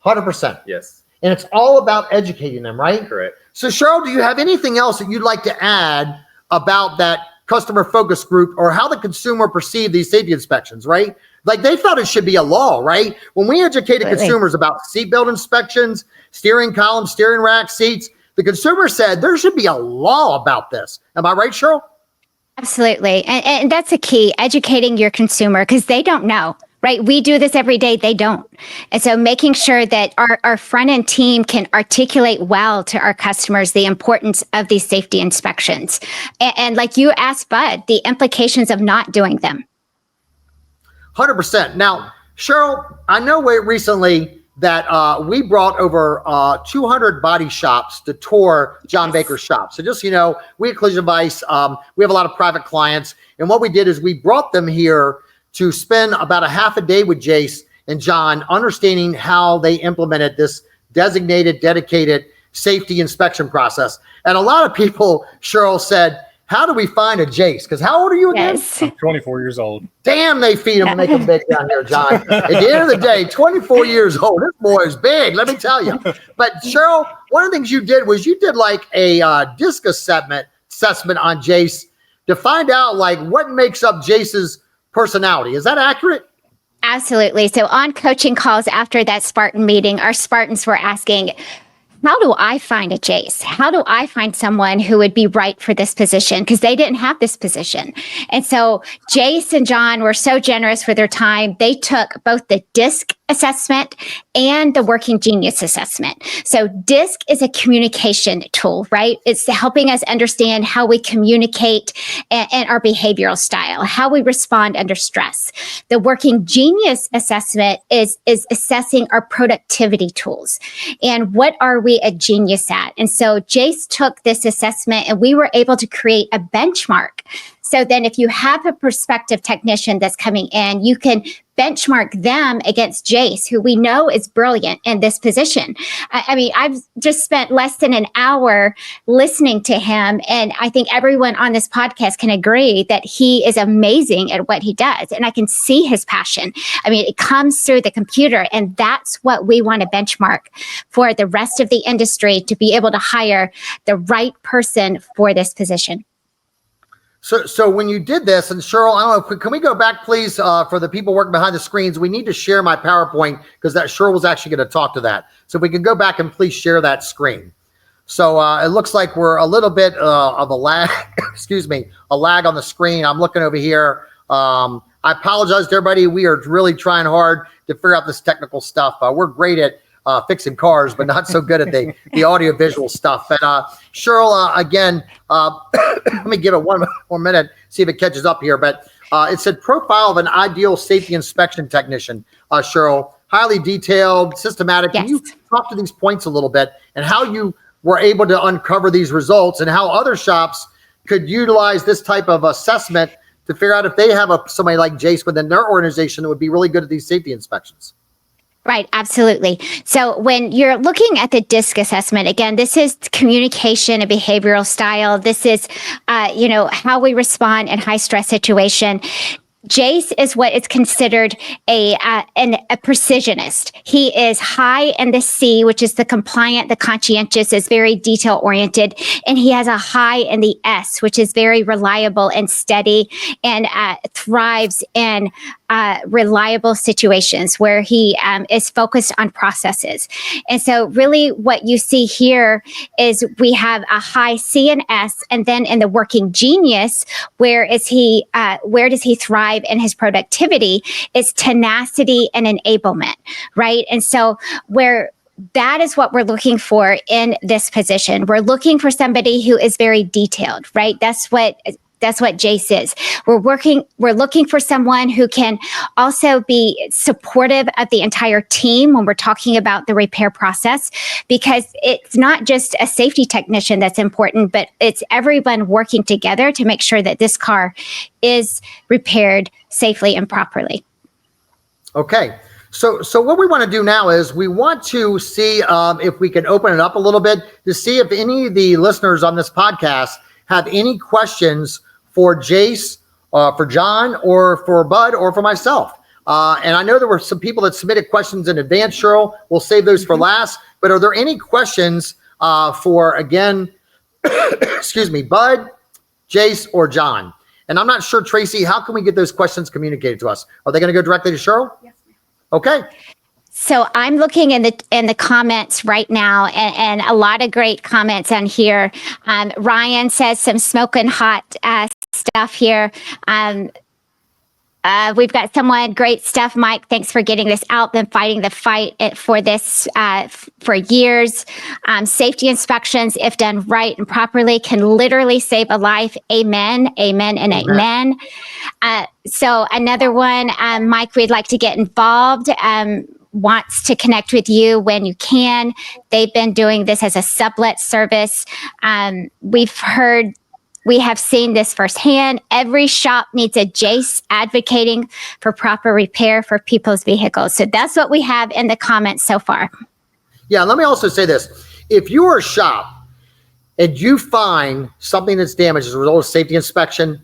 100%. Yes. And it's all about educating them, right? Correct. So, Sheryl, do you have anything else that you'd like to add about that customer focus group or how the consumer perceived these safety inspections, right? Like they thought it should be a law, right? When we educated consumers about seatbelt inspections, steering columns, steering rack, seats, the consumer said there should be a law about this. Am I right, Sheryl? Absolutely. And that's a key, educating your consumer, because they don't know, right? We do this every day. They don't. And so making sure that our front end team can articulate well to our customers the importance of these safety inspections. And like you asked, Bud, the implications of not doing them. 100%. Now, Sheryl, I know recently that we brought over 200 body shops to tour John Baker's shop. So just, we at Collision Advice, we have a lot of private clients. And what we did is we brought them here to spend about a half a day with Jace and John, understanding how they implemented this designated, dedicated safety inspection process. And a lot of people, Sheryl, said, how do we find a Jace? Because how old are you again? Yes. I'm 24 years old. Damn, they feed them and make them big down here, John. At the end of the day, 24 years old. This boy is big, let me tell you. But Sheryl, one of the things you did was you did like a disc assessment on Jace to find out like what makes up Jace's personality. Is that accurate? Absolutely. So on coaching calls after that Spartan meeting, our Spartans were asking, how do I find a Jace? How do I find someone who would be right for this position? Because they didn't have this position. And so Jace and John were so generous for their time. They took both the DISC assessment and the Working Genius assessment. So DISC is a communication tool, right? It's helping us understand how we communicate and our behavioral style, how we respond under stress. The Working Genius assessment is assessing our productivity tools and what are we a genius at. And so Jace took this assessment and we were able to create a benchmark. So then if you have a prospective technician that's coming in, you can benchmark them against Jace, who we know is brilliant in this position. I mean, I've just spent less than an hour listening to him, and I think everyone on this podcast can agree that he is amazing at what he does, and I can see his passion. I mean, it comes through the computer, and that's what we want to benchmark for the rest of the industry to be able to hire the right person for this position. So when you did this, and Sheryl, I don't know, can we go back, please, for the people working behind the screens? We need to share my PowerPoint because that Sheryl was actually going to talk to that. So if we can go back and please share that screen. So it looks like we're a little bit of a lag, a lag on the screen. I'm looking over here. I apologize to everybody. We are really trying hard to figure out this technical stuff. We're great at fixing cars, but not so good at the audio visual stuff. And Sheryl, again, let me give it one more minute, see if it catches up here. But it said profile of an ideal safety inspection technician, Sheryl, highly detailed, systematic. Yes. Can you talk to these points a little bit and how you were able to uncover these results and how other shops could utilize this type of assessment to figure out if they have somebody like Jace within their organization that would be really good at these safety inspections? Right, absolutely. So when you're looking at the DISC assessment, again, this is communication and behavioral style. This is, how we respond in high stress situation. Jace is what is considered a precisionist. He is high in the C, which is the compliant, the conscientious, is very detail oriented, and he has a high in the S, which is very reliable and steady, and thrives in reliable situations where he is focused on processes. And so really what you see here is we have a high C and S, and then in the Working Genius, where does he thrive in his productivity? Is tenacity and enablement, right? And so where that is what we're looking for in this position. We're looking for somebody who is very detailed, right? That's what Jace is. We're looking for someone who can also be supportive of the entire team when we're talking about the repair process, because it's not just a safety technician that's important, but it's everyone working together to make sure that this car is repaired safely and properly. Okay. So what we want to do now is we want to see if we can open it up a little bit to see if any of the listeners on this podcast have any questions for Jace, for John, or for Bud, or for myself. And I know there were some people that submitted questions in advance, Sheryl. We'll save those for last. But are there any questions for, again, excuse me, Bud, Jace, or John? And I'm not sure, Tracy, how can we get those questions communicated to us? Are they going to go directly to Sheryl? Yes, ma'am. Okay. So I'm looking in the comments right now, and a lot of great comments on here. Ryan says some smoking hot stuff here. We've got someone, great stuff, Mike. Thanks for getting this out. Been fighting the fight for this for years. Safety inspections, if done right and properly, can literally save a life. Amen, amen, and amen. So another one, Mike, we'd like to get involved. Wants to connect with you when you can. They've been doing this as a sublet service. We have seen this firsthand. Every shop needs a Jace advocating for proper repair for people's vehicles. So that's what we have in the comments so far. Yeah, let me also say this. If you are a shop and you find something that's damaged as a result of safety inspection,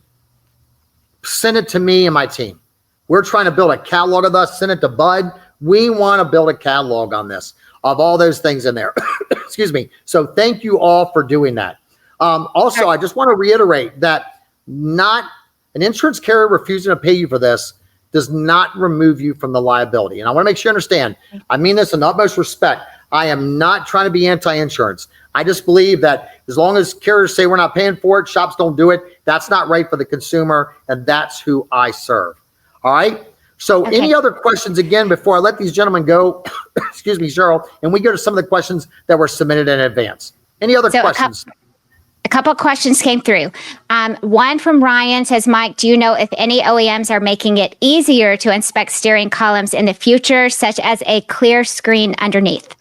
send it to me and my team. We're trying to build a catalog of this. Send it to Bud. We want to build a catalog on this of all those things in there. Excuse me. So thank you all for doing that. Also, I just want to reiterate that not an insurance carrier refusing to pay you for this does not remove you from the liability. And I want to make sure you understand, I mean this in the utmost respect. I am not trying to be anti-insurance. I just believe that as long as carriers say we're not paying for it, shops don't do it, that's not right for the consumer, and that's who I serve. All right? So any other questions, again, before I let these gentlemen go, excuse me, Sheryl, and we go to some of the questions that were submitted in advance. Any other questions? A couple of questions came through. One from Ryan says, Mike, do you know if any OEMs are making it easier to inspect steering columns in the future, such as a clear screen underneath?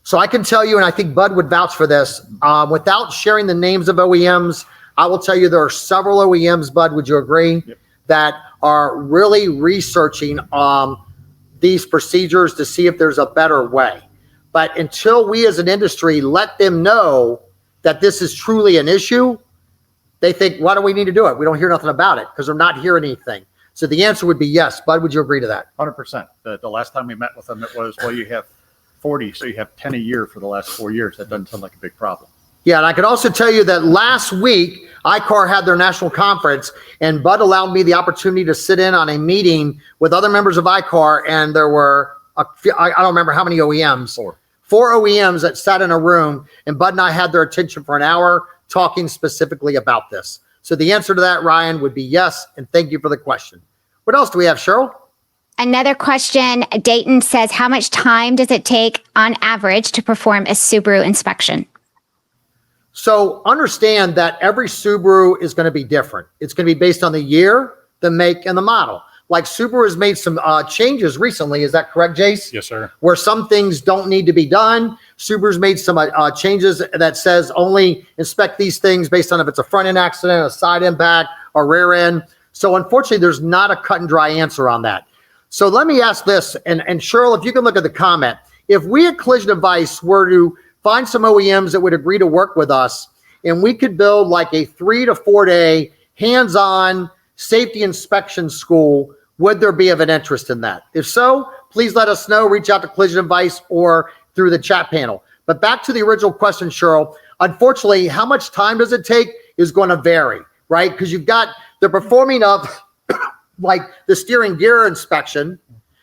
So I can tell you, and I think Bud would vouch for this, without sharing the names of OEMs, I will tell you there are several OEMs, Bud, would you agree, that are really researching these procedures to see if there's a better way. But until we as an industry let them know that this is truly an issue, they think, why do we need to do it? We don't hear nothing about it because they're not hearing anything. So the answer would be yes. Bud, would you agree to that? 100%. The last time we met with them, it was, well, you have 40, so you have 10 a year for the last 4 years. That doesn't sound like a big problem. Yeah, and I could also tell you that last week, ICAR had their national conference, and Bud allowed me the opportunity to sit in on a meeting with other members of ICAR, and there were, I don't remember how many OEMs. Four OEMs that sat in a room, and Bud and I had their attention for an hour talking specifically about this. So the answer to that, Ryan, would be yes, and thank you for the question. What else do we have, Sheryl? Another question, Dayton says, how much time does it take on average to perform a Subaru inspection? So understand that every Subaru is going to be different. It's going to be based on the year, the make, and the model. Like Subaru has made some changes recently. Is that correct, Jace? Yes, sir. Where some things don't need to be done. Subaru's made some changes that says only inspect these things based on if it's a front end accident, a side impact, or rear end. So unfortunately, there's not a cut and dry answer on that. So let me ask this, and Sheryl, if you can look at the comment. If we at Collision Advice were to find some OEMs that would agree to work with us, and we could build like a 3 to 4 day hands-on safety inspection school, would there be of an interest in that? If so, please let us know. Reach out to Collision Advice or through the chat panel. But back to the original question, Sheryl, unfortunately, how much time does it take is going to vary, right? Because you've got the performing of like the steering gear inspection,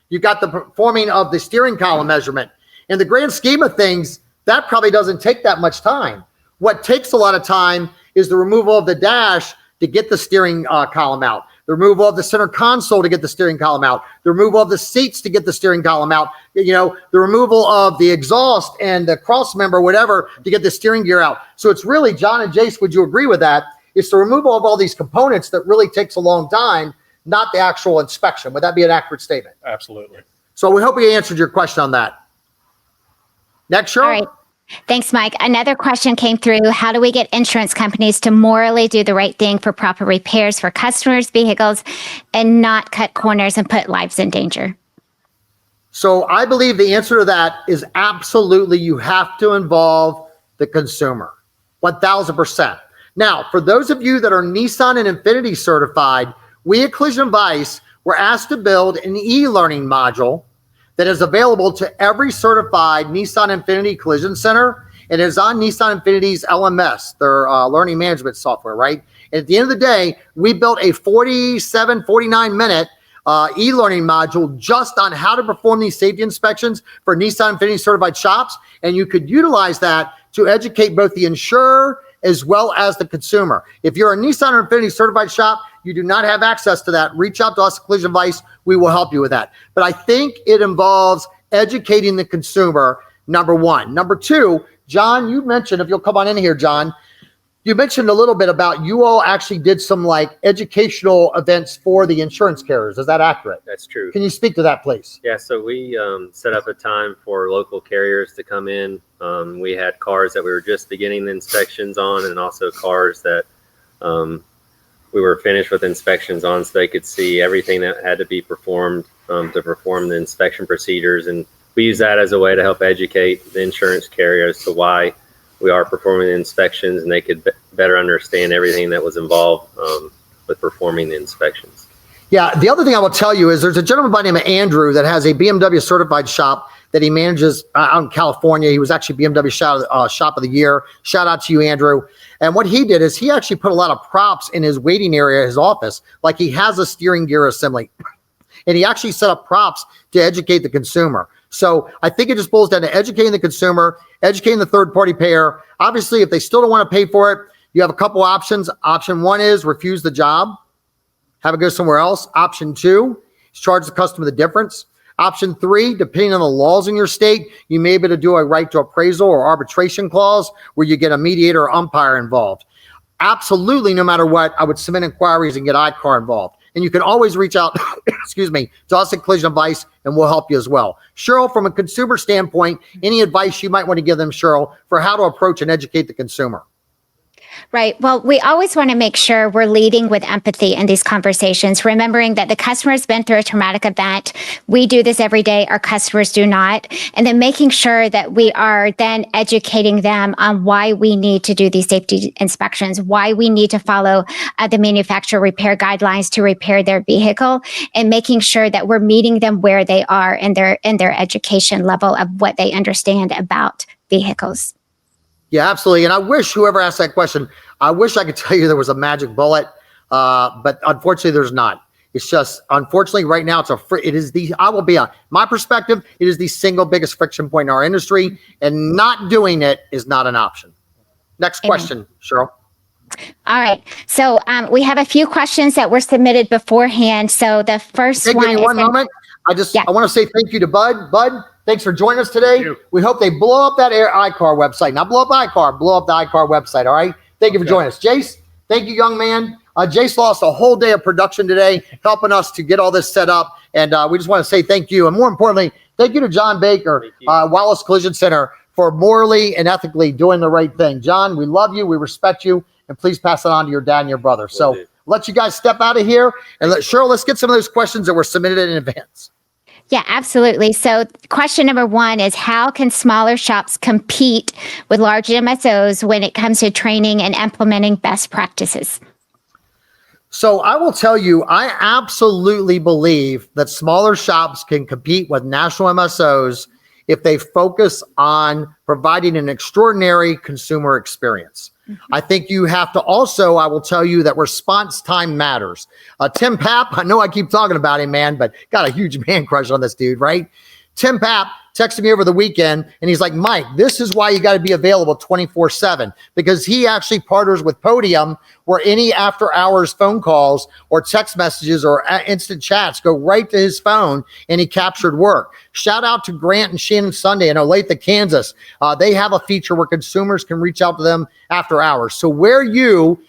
you've got the performing of the steering column measurement. In the grand scheme of things, that probably doesn't take that much time. What takes a lot of time is the removal of the dash to get the steering column out. the removal of the center console to get the steering column out, the removal of the seats to get the steering column out, the removal of the exhaust and the cross member, whatever, to get the steering gear out. So it's really, John and Jace, would you agree with that? It's the removal of all these components that really takes a long time, not the actual inspection. Would that be an accurate statement? Absolutely. So we hope we answered your question on that. Next, Cheryl. All right. Thanks, Mike. Another question came through. How do we get insurance companies to morally do the right thing for proper repairs for customers' vehicles and not cut corners and put lives in danger? So I believe the answer to that is absolutely you have to involve the consumer, 1,000%. Now, for those of you that are Nissan and Infiniti certified, we at Collision Advice were asked to build an e-learning module that is available to every certified Nissan Infiniti Collision Center. It is on Nissan Infiniti's LMS, their learning management software, right? And at the end of the day, we built a 49 minute e-learning module just on how to perform these safety inspections for Nissan Infiniti certified shops. And you could utilize that to educate both the insurer as well as the consumer. If you're a Nissan or Infiniti certified shop, you do not have access to that, reach out to us at Collision Advice. We will help you with that. But I think it involves educating the consumer, number one. Number two, John, you mentioned, if you'll come on in here, John, you mentioned a little bit about you all actually did some like educational events for the insurance carriers. Is that accurate? That's true. Can you speak to that, please? Yeah, so we set up a time for local carriers to come in. We had cars that we were just beginning the inspections on, and also cars that we were finished with inspections on, so they could see everything that had to be performed to perform the inspection procedures. And we use that as a way to help educate the insurance carriers to why we are performing the inspections, and they could better understand everything that was involved with performing the inspections. Yeah, the other thing I will tell you is there's a gentleman by the name of Andrew that has a BMW certified shop that he manages out in California. He was actually BMW shop of the year. Shout out to you, Andrew. And what he did is he actually put a lot of props in his waiting area, his office, like he has a steering gear assembly. And he actually set up props to educate the consumer. So I think it just boils down to educating the consumer, educating the third-party payer. Obviously, if they still don't want to pay for it, you have a couple options. Option one is refuse the job, have it go somewhere else. Option two is charge the customer the difference. Option three, depending on the laws in your state, you may be able to do a right to appraisal or arbitration clause where you get a mediator or umpire involved. Absolutely, no matter what, I would submit inquiries and get ICAR involved. And you can always reach out, excuse me, to us at Collision Advice, and we'll help you as well. Cheryl, from a consumer standpoint, any advice you might want to give them, Cheryl, for how to approach and educate the consumer? Right. Well, we always want to make sure we're leading with empathy in these conversations, remembering that the customer has been through a traumatic event. We do this every day. Our customers do not. And then making sure that we are then educating them on why we need to do these safety inspections, why we need to follow the manufacturer repair guidelines to repair their vehicle, and making sure that we're meeting them where they are in their education level of what they understand about vehicles. Yeah, absolutely. And I wish whoever asked that question, I wish I could tell you there was a magic bullet, but unfortunately there's not. It's just, unfortunately right now I will be on my perspective, it is the single biggest friction point in our industry, and not doing it is not an option. Next question, Cheryl. All right. So we have a few questions that were submitted beforehand. So the first Give one me one moment. I want to say thank you to Bud. Bud, thanks for joining us today. We hope they blow up that iCar website. Not blow up iCar, blow up the iCar website. All right. Thank you for joining us. Jace, thank you, young man. Jace lost a whole day of production today, helping us to get all this set up. And we just want to say thank you. And more importantly, thank you to John Baker, Wallace Collision Center, for morally and ethically doing the right thing. John, we love you. We respect you. And please pass it on to your dad and your brother. So let you guys step out of here. And Cheryl, let's get some of those questions that were submitted in advance. Yeah, absolutely. So question number one is, how can smaller shops compete with large MSOs when it comes to training and implementing best practices? So I will tell you, I absolutely believe that smaller shops can compete with national MSOs if they focus on providing an extraordinary consumer experience. I think you have to also, I will tell you that response time matters. Tim Papp, I know I keep talking about him, man, but got a huge man crush on this dude, right? Tim Papp texted me over the weekend, and he's like, Mike, this is why you got to be available 24/7, because he actually partners with Podium, where any after hours phone calls or text messages or instant chats go right to his phone, and he captured work. Shout out to Grant and Shannon Sunday in Olathe, Kansas. They have a feature where consumers can reach out to them after hours. So where you,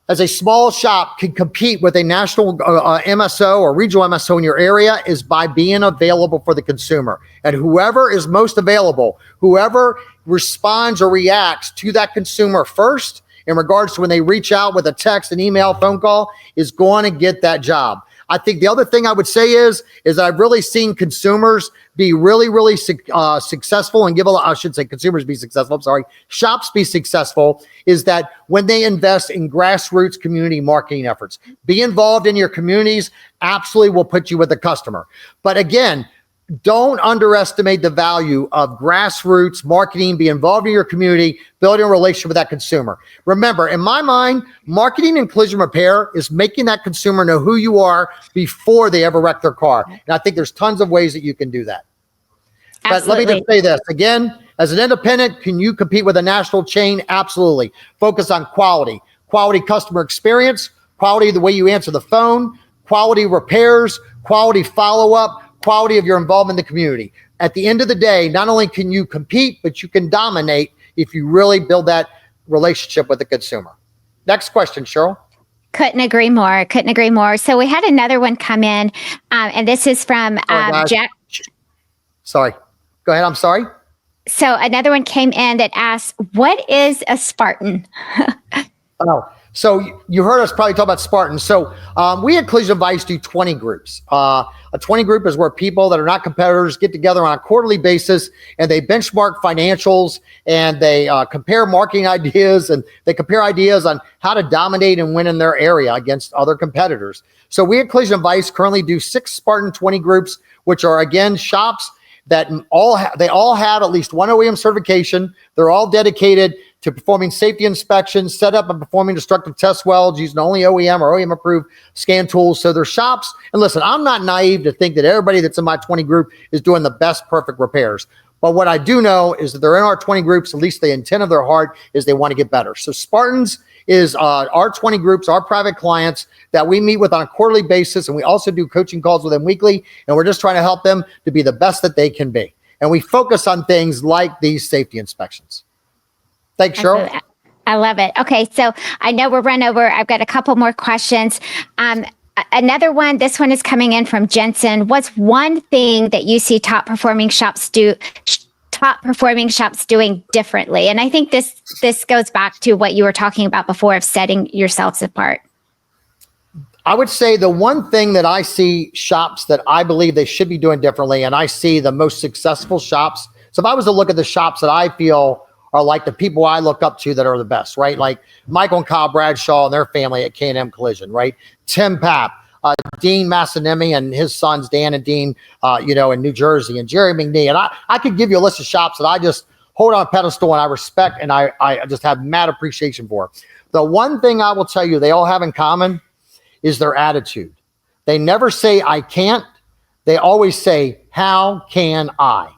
as a small shop, can compete with a national MSO or regional MSO in your area is by being available for the consumer. And whoever is most available, whoever responds or reacts to that consumer first in regards to when they reach out with a text, an email, phone call, is going to get that job. I think the other thing I would say is I've really seen consumers be really successful and I should say consumers be successful. I'm sorry. Shops be successful is that when they invest in grassroots community marketing efforts, be involved in your communities, absolutely will put you with the customer. But again, don't underestimate the value of grassroots marketing. Be involved in your community, building a relationship with that consumer. Remember, in my mind, marketing and collision repair is making that consumer know who you are before they ever wreck their car. And I think there's tons of ways that you can do that. But let me just say this again, as an independent, can you compete with a national chain? Absolutely. Focus on quality customer experience, quality of the way you answer the phone, quality repairs, quality follow-up, quality of your involvement in the community. At the end of the day, not only can you compete, but you can dominate if you really build that relationship with the consumer. Next question, Sheryl. Couldn't agree more. So we had another one come in, and this is from Jack. Sorry. Go ahead. I'm sorry. So another one came in that asks, what is a Spartan? So you heard us probably talk about Spartans. So we at Collision Advice do 20 groups. A 20 group is where people that are not competitors get together on a quarterly basis, and they benchmark financials, and they compare marketing ideas, and they compare ideas on how to dominate and win in their area against other competitors. So we at Collision Advice currently do 6 Spartan 20 groups, which are, again, shops that they all have at least one OEM certification. They're all dedicated to performing safety inspections, set up and performing destructive test welds using only OEM or OEM approved scan tools. So they're shops. And listen, I'm not naive to think that everybody that's in my 20 group is doing the best perfect repairs. But what I do know is that they're in our 20 groups, at least the intent of their heart is they want to get better. So Spartans is our 20 groups, our private clients that we meet with on a quarterly basis. And we also do coaching calls with them weekly. And we're just trying to help them to be the best that they can be. And we focus on things like these safety inspections. Thanks, Sheryl. I love it. Okay, so I know we're run over. I've got a couple more questions. Another one, this one is coming in from Jensen. What's one thing that you see top performing shops doing differently? And I think this goes back to what you were talking about before of setting yourselves apart. I would say the one thing that I see shops that I believe they should be doing differently, and I see the most successful shops. So if I was to look at the shops that I feel are like the people I look up to that are the best, right? Like Michael and Kyle Bradshaw and their family at K&M Collision, right? Tim Papp, Dean Massanemi and his sons, Dan and Dean, in New Jersey, and Jerry McNee. And I could give you a list of shops that I just hold on a pedestal and I respect and I just have mad appreciation for. The one thing I will tell you they all have in common is their attitude. They never say, I can't. They always say, how can I?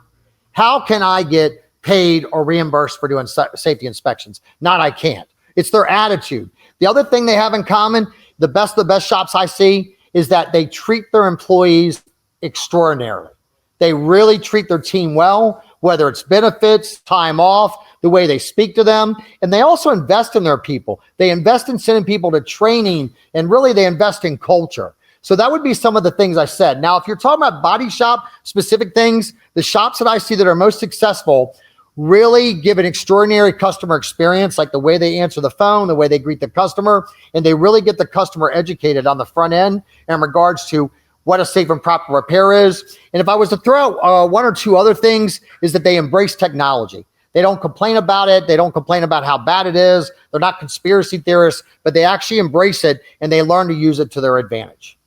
How can I get paid or reimbursed for doing safety inspections? Not I can't. It's their attitude. The other thing they have in common, the best shops I see, is that they treat their employees extraordinarily. They really treat their team well, whether it's benefits, time off, the way they speak to them. And they also invest in their people. They invest in sending people to training, and really they invest in culture. So that would be some of the things I said. Now, if you're talking about body shop specific things, the shops that I see that are most successful really give an extraordinary customer experience, like the way they answer the phone, the way they greet the customer, and they really get the customer educated on the front end in regards to what a safe and proper repair is. And if I was to throw out one or two other things, is that they embrace technology. They don't complain about it. They don't complain about how bad it is. They're not conspiracy theorists, but they actually embrace it and they learn to use it to their advantage.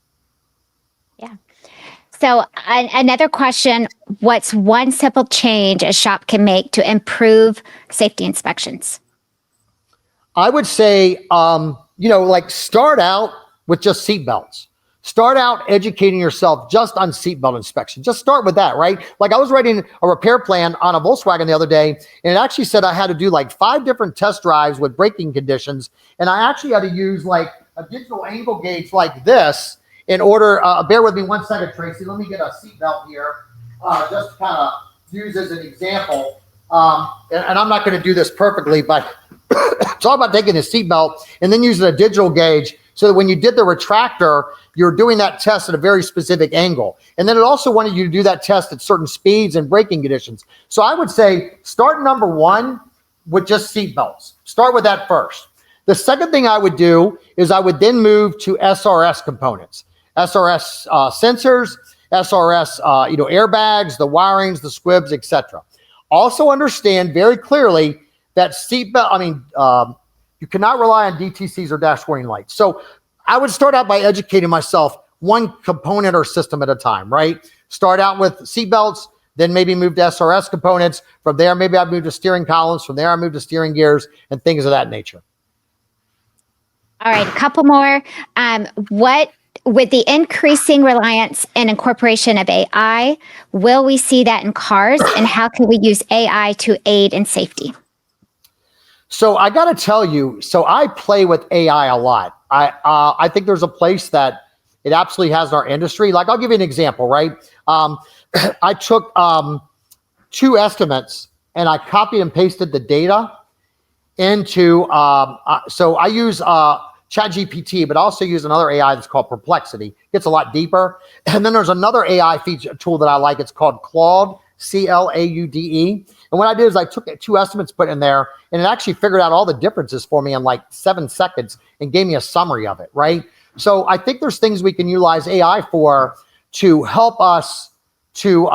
Yeah. So another question, what's one simple change a shop can make to improve safety inspections? I would say, start out with just seat belts. Start out educating yourself just on seatbelt inspection. Just start with that, right? Like I was writing a repair plan on a Volkswagen the other day, and it actually said I had to do like 5 different test drives with braking conditions. And I actually had to use like a digital angle gauge like this in order, bear with me 1 second, Tracy. Let me get a seatbelt here, just to kind of use as an example. And I'm not going to do this perfectly, but it's all about taking a seatbelt and then using a digital gauge so that when you did the retractor, you're doing that test at a very specific angle. And then it also wanted you to do that test at certain speeds and braking conditions. So I would say start number 1 with just seatbelts. Start with that first. The second thing I would do is I would then move to SRS components, SRS sensors, SRS airbags, the wirings, the squibs, etc. Also understand very clearly that seatbelt, you cannot rely on DTCs or dash warning lights. So I would start out by educating myself one component or system at a time, right? Start out with seatbelts, then maybe move to SRS components. From there, maybe I'd move to steering columns. From there, I move to steering gears and things of that nature. All right, a couple more. With the increasing reliance and incorporation of AI, will we see that in cars, and how can we use AI to aid in safety? So I got to tell you, I play with AI a lot. I think there's a place that it absolutely has in our industry. Like I'll give you an example, right? I took 2 estimates and I copied and pasted the data into, so I use ChatGPT, but also use another AI that's called Perplexity. It's a lot deeper. And then there's another AI feature tool that I like. It's called Claude, Claude. And what I did is I took 2 estimates put in there, and it actually figured out all the differences for me in like 7 seconds and gave me a summary of it, right? So I think there's things we can utilize AI for to help us to,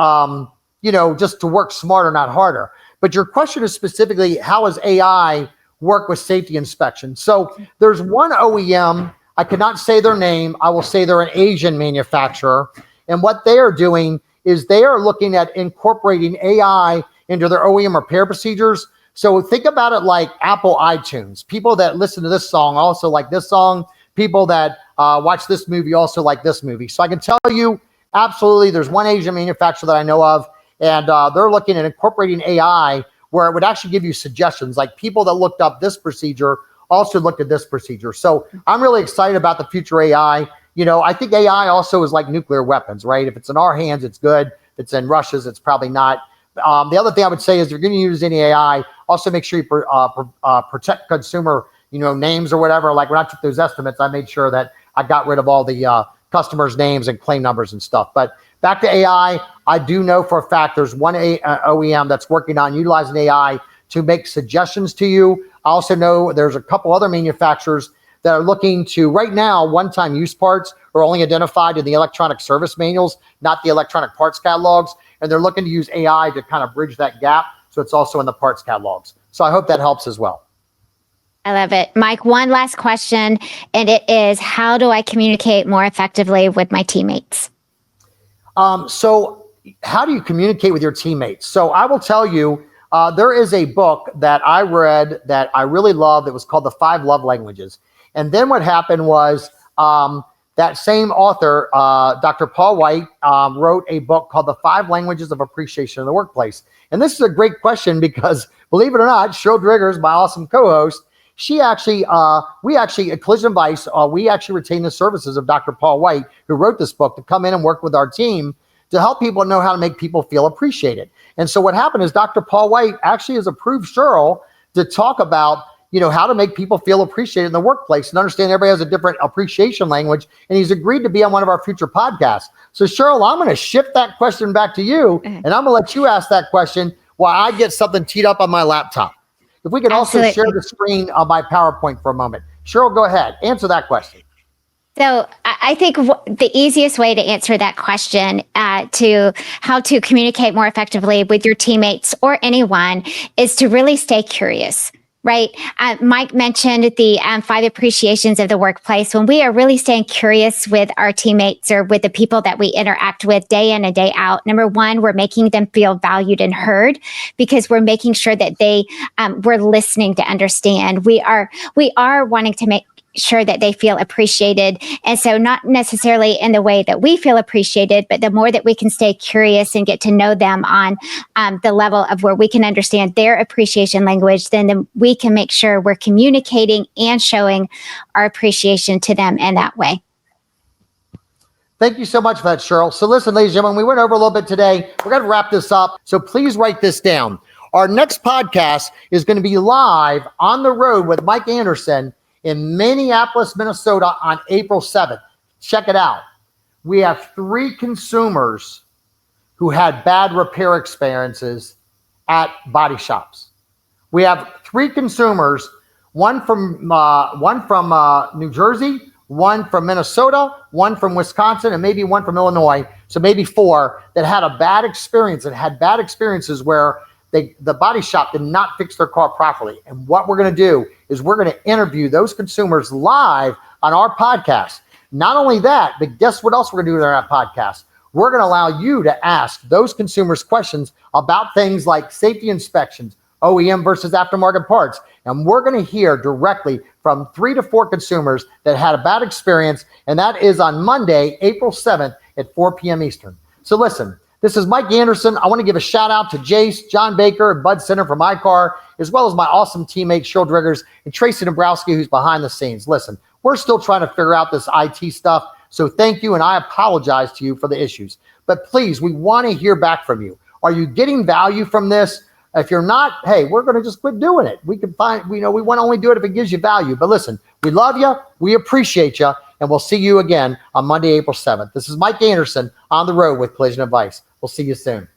just to work smarter, not harder. But your question is specifically, how is AI work with safety inspection? So there's one OEM, I cannot say their name, I will say they're an Asian manufacturer. And what they are doing is they are looking at incorporating AI into their OEM repair procedures. So think about it like Apple iTunes. People that listen to this song also like this song. People that watch this movie also like this movie. So I can tell you, absolutely, there's one Asian manufacturer that I know of, and they're looking at incorporating AI where it would actually give you suggestions. Like people that looked up this procedure also looked at this procedure. So I'm really excited about the future AI. I think AI also is like nuclear weapons, right? If it's in our hands, it's good. If it's in Russia's, it's probably not. The other thing I would say is if you're going to use any AI, also make sure you protect consumer, names or whatever. Like when I took those estimates, I made sure that I got rid of all the customers' names and claim numbers and stuff. But back to AI, I do know for a fact there's one OEM that's working on utilizing AI to make suggestions to you. I also know there's a couple other manufacturers that are looking to, right now, one-time use parts are only identified in the electronic service manuals, not the electronic parts catalogs. And they're looking to use AI to kind of bridge that gap. So it's also in the parts catalogs. So I hope that helps as well. I love it. Mike, one last question, and it is, how do I communicate more effectively with my teammates? So how do you communicate with your teammates? So I will tell you, there is a book that I read that I really loved. It was called The 5 Love Languages. And then what happened was that same author, Dr. Paul White, wrote a book called The 5 Languages of Appreciation in the Workplace. And this is a great question because, believe it or not, Sheryl Driggers, my awesome co-host, she actually, at Collision Advice, we actually retained the services of Dr. Paul White, who wrote this book, to come in and work with our team to help people know how to make people feel appreciated. And so what happened is Dr. Paul White actually has approved Sheryl to talk about how to make people feel appreciated in the workplace and understand everybody has a different appreciation language. And he's agreed to be on one of our future podcasts. So Sheryl, I'm going to shift that question back to you, and I'm going to let you ask that question while I get something teed up on my laptop. If we can also share the screen of my PowerPoint for a moment. Sheryl, go ahead. Answer that question. So I think the easiest way to answer that question to how to communicate more effectively with your teammates or anyone is to really stay curious. Right. Mike mentioned the 5 appreciations of the workplace. When we are really staying curious with our teammates or with the people that we interact with day in and day out, number one, we're making them feel valued and heard because we're making sure that we're listening to understand. We are wanting to make sure that they feel appreciated. And so not necessarily in the way that we feel appreciated, but the more that we can stay curious and get to know them on the level of where we can understand their appreciation language, then we can make sure we're communicating and showing our appreciation to them in that way. Thank you so much for that, Sheryl. So listen, ladies and gentlemen, we went over a little bit today. We're going to wrap this up. So please write this down. Our next podcast is going to be live on the road with Mike Anderson in Minneapolis, Minnesota on April 7th. Check it out. We have 3 consumers who had bad repair experiences at body shops. We have 3 consumers, one from New Jersey, one from Minnesota, one from Wisconsin, and maybe one from Illinois. So maybe 4 that had a bad experience and had bad experiences where the body shop did not fix their car properly. And what we're going to do is we're going to interview those consumers live on our podcast. Not only that, but guess what else we're going to do on our podcast? We're going to allow you to ask those consumers questions about things like safety inspections, OEM versus aftermarket parts. And we're going to hear directly from 3 to 4 consumers that had a bad experience. And that is on Monday, April 7th at 4 p.m. Eastern. So listen, this is Mike Anderson. I want to give a shout out to Jace, John Baker, and Bud Center from my car, as well as my awesome teammates, Sheryl Driggers and Tracy Dombrowski, who's behind the scenes. Listen, we're still trying to figure out this IT stuff. So thank you. And I apologize to you for the issues, but please, we want to hear back from you. Are you getting value from this? If you're not, hey, we're going to just quit doing it. We can find, we want to only do it if it gives you value. But listen, we love you. We appreciate you. And we'll see you again on Monday, April 7th. This is Mike Anderson on the road with Collision Advice. We'll see you soon.